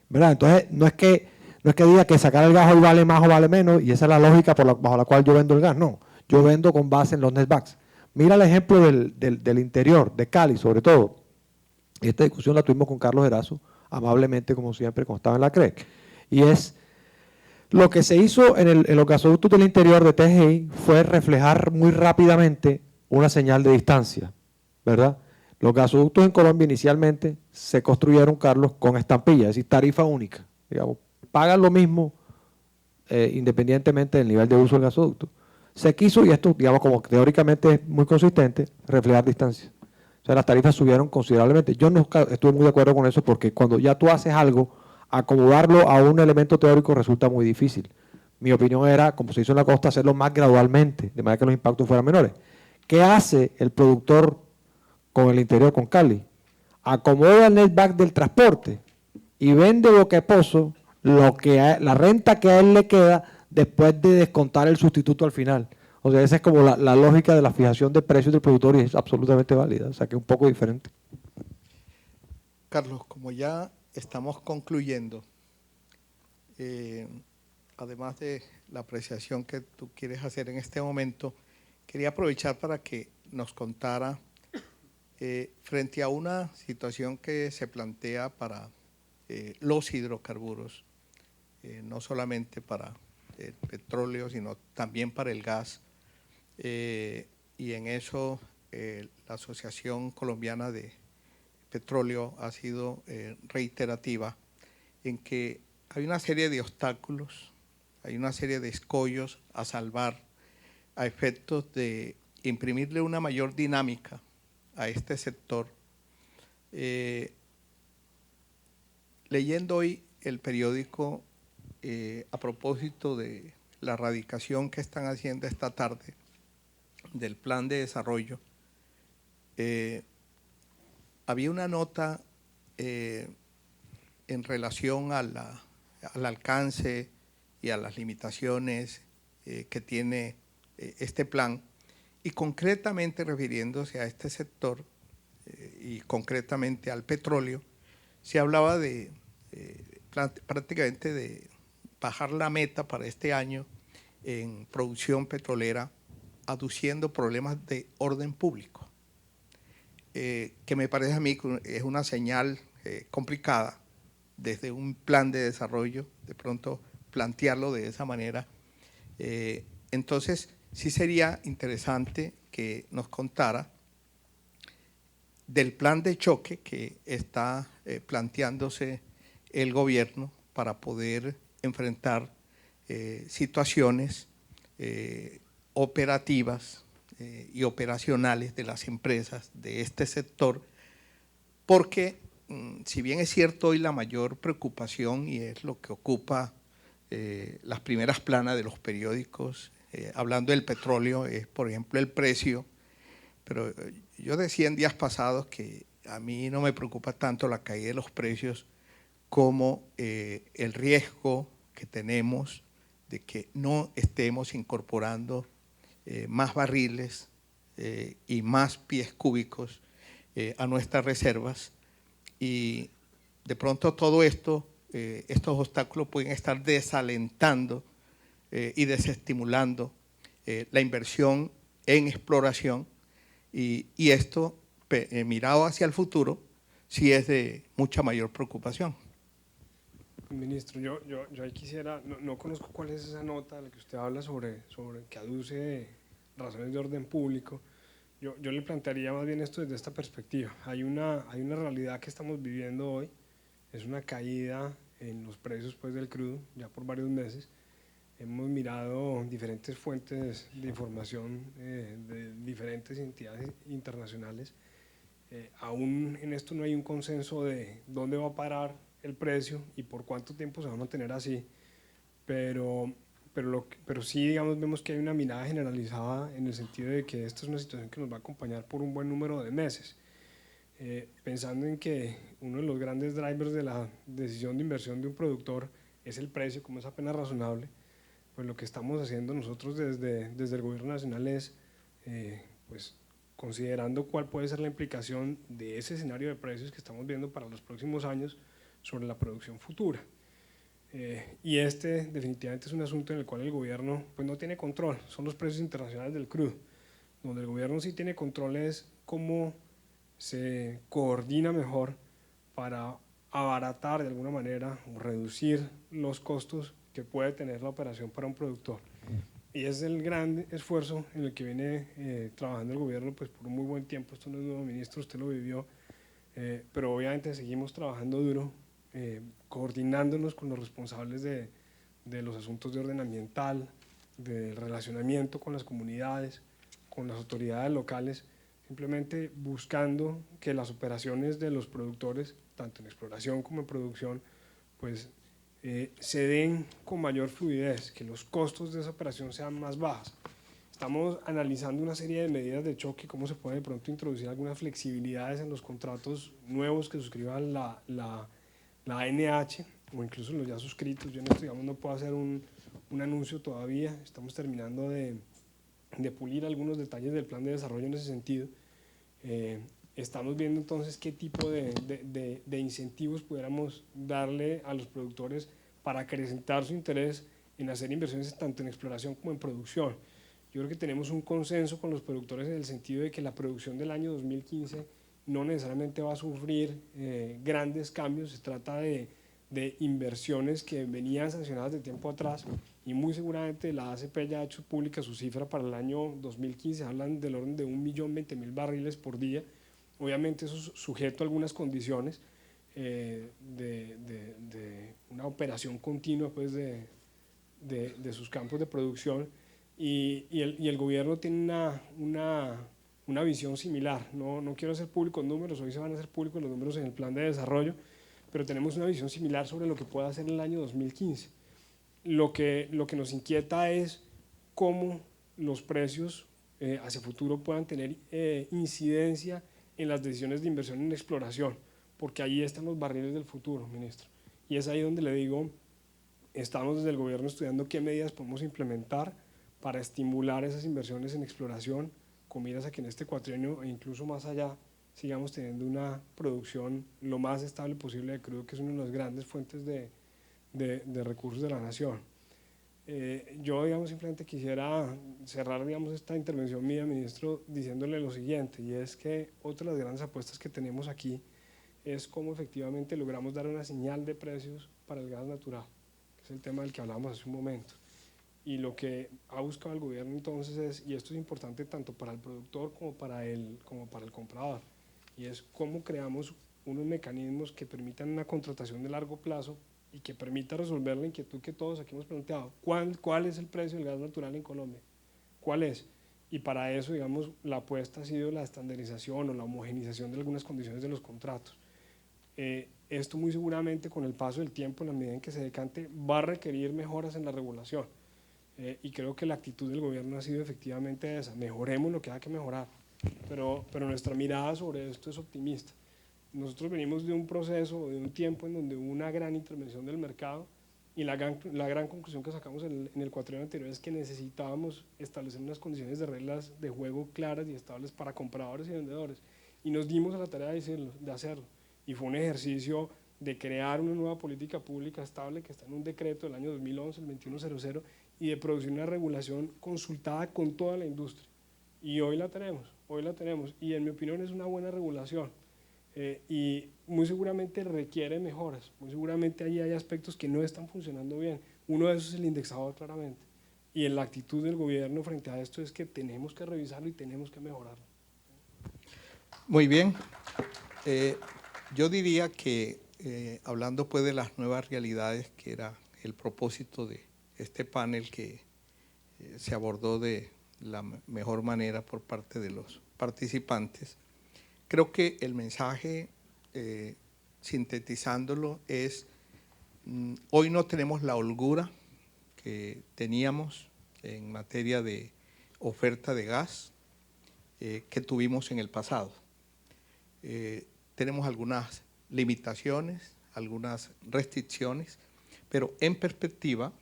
¿verdad? Entonces, no es que diga que sacar el gas hoy vale más o vale menos, y esa es la lógica bajo la cual yo vendo el gas. No, yo vendo con base en los netbacks. Mira el ejemplo del interior, de Cali sobre todo. Esta discusión la tuvimos con Carlos Erazo, amablemente como siempre, cuando estaba en la CREC. Y es, lo que se hizo en los gasoductos del interior de TGI fue reflejar muy rápidamente una señal de distancia, ¿verdad? Los gasoductos en Colombia inicialmente se construyeron, Carlos, con estampilla, es decir, tarifa única. Digamos, pagan lo mismo independientemente del nivel de uso del gasoducto. Se quiso, y esto, digamos, como teóricamente es muy consistente, reflejar distancia. O sea, las tarifas subieron considerablemente. Yo no estuve muy de acuerdo con eso porque cuando ya tú haces algo, acomodarlo a un elemento teórico resulta muy difícil. Mi opinión era, como se hizo en la costa, hacerlo más gradualmente, de manera que los impactos fueran menores. ¿Qué hace el productor con el interior, con Cali? Acomoda el netback del transporte y vende boquepozo la renta que a él le queda después de descontar el sustituto al final. O sea, esa es como la lógica de la fijación de precios del productor y es absolutamente válida, o sea que es un poco diferente. Carlos, como ya estamos concluyendo, además de la apreciación que tú quieres hacer en este momento, quería aprovechar para que nos contara frente a una situación que se plantea para los hidrocarburos, no solamente para el petróleo, sino también para el gas. Y en eso la Asociación Colombiana de Petróleo ha sido reiterativa en que hay una serie de obstáculos, hay una serie de escollos a salvar a efectos de imprimirle una mayor dinámica a este sector. Leyendo hoy el periódico a propósito de la radicación que están haciendo esta tarde del plan de desarrollo, había una nota en relación al alcance y a las limitaciones que tiene este plan, y concretamente refiriéndose a este sector y concretamente al petróleo, se hablaba de prácticamente de bajar la meta para este año en producción petrolera, aduciendo problemas de orden público, que me parece a mí que es una señal complicada desde un plan de desarrollo, de pronto plantearlo de esa manera. Entonces, sí sería interesante que nos contara del plan de choque que está planteándose el gobierno para poder enfrentar situaciones operativas y operacionales de las empresas de este sector, porque si bien es cierto hoy la mayor preocupación, y es lo que ocupa las primeras planas de los periódicos, hablando del petróleo, es por ejemplo el precio, pero yo decía en días pasados que a mí no me preocupa tanto la caída de los precios como el riesgo que tenemos de que no estemos incorporando más barriles y más pies cúbicos a nuestras reservas, y de pronto todo esto, estos obstáculos pueden estar desalentando y desestimulando la inversión en exploración, y esto, mirado hacia el futuro, sí es de mucha mayor preocupación. Ministro, yo ahí quisiera, no conozco cuál es esa nota de la que usted habla sobre que aduce razones de orden público. Yo le plantearía más bien esto desde esta perspectiva. Hay una realidad que estamos viviendo hoy, es una caída en los precios pues, del crudo ya por varios meses. Hemos mirado diferentes fuentes de información de diferentes entidades internacionales. Aún en esto no hay un consenso de dónde va a parar el precio y por cuánto tiempo se va a mantener así, pero sí, digamos, vemos que hay una mirada generalizada en el sentido de que esta es una situación que nos va a acompañar por un buen número de meses. Pensando en que uno de los grandes drivers de la decisión de inversión de un productor es el precio, como es apenas razonable, pues lo que estamos haciendo nosotros desde el Gobierno Nacional es, pues, considerando cuál puede ser la implicación de ese escenario de precios que estamos viendo para los próximos años sobre la producción futura. Y este definitivamente es un asunto en el cual el gobierno pues, no tiene control, son los precios internacionales del crudo. Donde el gobierno sí tiene control es cómo se coordina mejor para abaratar de alguna manera o reducir los costos que puede tener la operación para un productor. Y es el gran esfuerzo en el que viene trabajando el gobierno pues, por un muy buen tiempo. Esto no es nuevo, ministro, usted lo vivió, pero obviamente seguimos trabajando duro, coordinándonos con los responsables de los asuntos de orden ambiental, del relacionamiento con las comunidades, con las autoridades locales, simplemente buscando que las operaciones de los productores, tanto en exploración como en producción, pues se den con mayor fluidez, que los costos de esa operación sean más bajos. Estamos analizando una serie de medidas de choque, cómo se puede de pronto introducir algunas flexibilidades en los contratos nuevos que suscriba la ANH o incluso los ya suscritos. Yo en esto, digamos, no puedo hacer un anuncio todavía, estamos terminando de pulir algunos detalles del plan de desarrollo en ese sentido. Estamos viendo entonces qué tipo de incentivos pudiéramos darle a los productores para acrecentar su interés en hacer inversiones tanto en exploración como en producción. Yo creo que tenemos un consenso con los productores en el sentido de que la producción del año 2015 no necesariamente va a sufrir grandes cambios, se trata de inversiones que venían sancionadas de tiempo atrás y muy seguramente la ACP ya ha hecho pública su cifra para el año 2015, hablan del orden de 1.020.000 barriles por día, obviamente eso es sujeto a algunas condiciones de una operación continua pues de sus campos de producción y el gobierno tiene una visión similar. No quiero hacer públicos números, hoy se van a hacer públicos los números en el plan de desarrollo, pero tenemos una visión similar sobre lo que puede hacer en el año 2015. Lo que nos inquieta es cómo los precios hacia futuro puedan tener incidencia en las decisiones de inversión en exploración, porque ahí están los barriles del futuro, ministro. Y es ahí donde le digo, estamos desde el gobierno estudiando qué medidas podemos implementar para estimular esas inversiones en exploración, con miras a que en este cuatrienio e incluso más allá sigamos teniendo una producción lo más estable posible de crudo, que es una de las grandes fuentes de recursos de la nación. Yo, digamos, simplemente quisiera cerrar, digamos, esta intervención mía, ministro, diciéndole lo siguiente, y es que otra de las grandes apuestas que tenemos aquí es cómo efectivamente logramos dar una señal de precios para el gas natural, que es el tema del que hablábamos hace un momento. Y lo que ha buscado el gobierno entonces es, y esto es importante tanto para el productor como para el comprador, y es cómo creamos unos mecanismos que permitan una contratación de largo plazo y que permita resolver la inquietud que todos aquí hemos planteado. ¿Cuál es el precio del gas natural en Colombia? ¿Cuál es? y para eso, digamos, la apuesta ha sido la estandarización o la homogenización de algunas condiciones de los contratos. Esto muy seguramente con el paso del tiempo, en la medida en que se decante, va a requerir mejoras en la regulación, y creo que la actitud del gobierno ha sido efectivamente esa: mejoremos lo que haya que mejorar, pero nuestra mirada sobre esto es optimista. Nosotros venimos de un proceso, de un tiempo en donde hubo una gran intervención del mercado, y la gran conclusión que sacamos en el cuatrienio anterior es que necesitábamos establecer unas condiciones de reglas de juego claras y estables para compradores y vendedores, y nos dimos a la tarea de hacerlo, y fue un ejercicio de crear una nueva política pública estable que está en un decreto del año 2011, el 2100, y de producir una regulación consultada con toda la industria, y hoy la tenemos, y en mi opinión es una buena regulación. Y muy seguramente requiere mejoras, muy seguramente allí hay aspectos que no están funcionando bien. Uno de esos es el indexador, claramente, y en la actitud del gobierno frente a esto es que tenemos que revisarlo y tenemos que mejorarlo. Muy bien. Yo diría que hablando pues de las nuevas realidades, que era el propósito de este panel, que se abordó de la mejor manera por parte de los participantes, creo que el mensaje, sintetizándolo, es: hoy no tenemos la holgura que teníamos en materia de oferta de gas que tuvimos en el pasado. Tenemos algunas limitaciones, algunas restricciones, pero en perspectiva,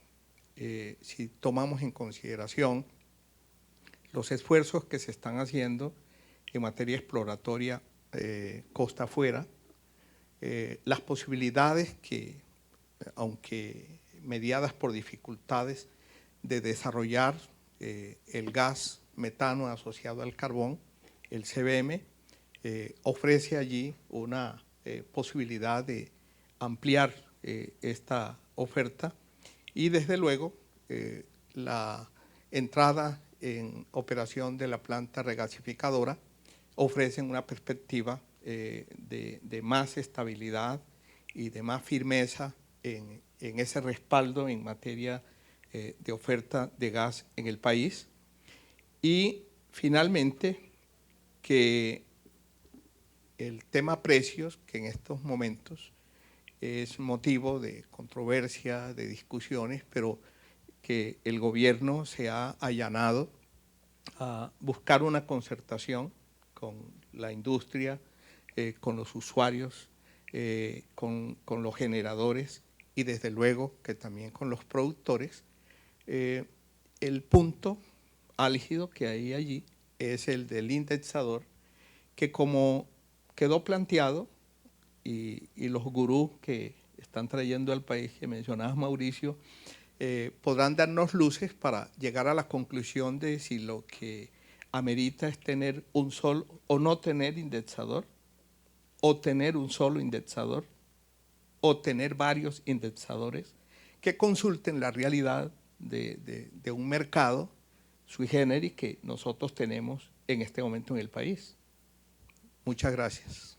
si tomamos en consideración los esfuerzos que se están haciendo en materia exploratoria costa afuera, las posibilidades que, aunque mediadas por dificultades, de desarrollar el gas metano asociado al carbón, el CBM, ofrece allí una posibilidad de ampliar esta oferta, y desde luego la entrada en operación de la planta regasificadora ofrecen una perspectiva de más estabilidad y de más firmeza en ese respaldo en materia de oferta de gas en el país. Y finalmente, que el tema precios, que en estos momentos es motivo de controversia, de discusiones, pero que el gobierno se ha allanado a buscar una concertación con la industria, con los usuarios, con los generadores y desde luego que también con los productores. El punto álgido que hay allí es el del indexador, que como quedó planteado, y los gurús que están trayendo al país, que mencionabas, Mauricio, podrán darnos luces para llegar a la conclusión de si lo que amerita es tener un solo o no tener indexador, o tener un solo indexador, o tener varios indexadores, que consulten la realidad de un mercado sui generis que nosotros tenemos en este momento en el país. Muchas gracias.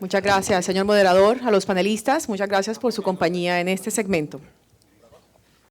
Muchas gracias, señor moderador, a los panelistas. Muchas gracias por su compañía en este segmento.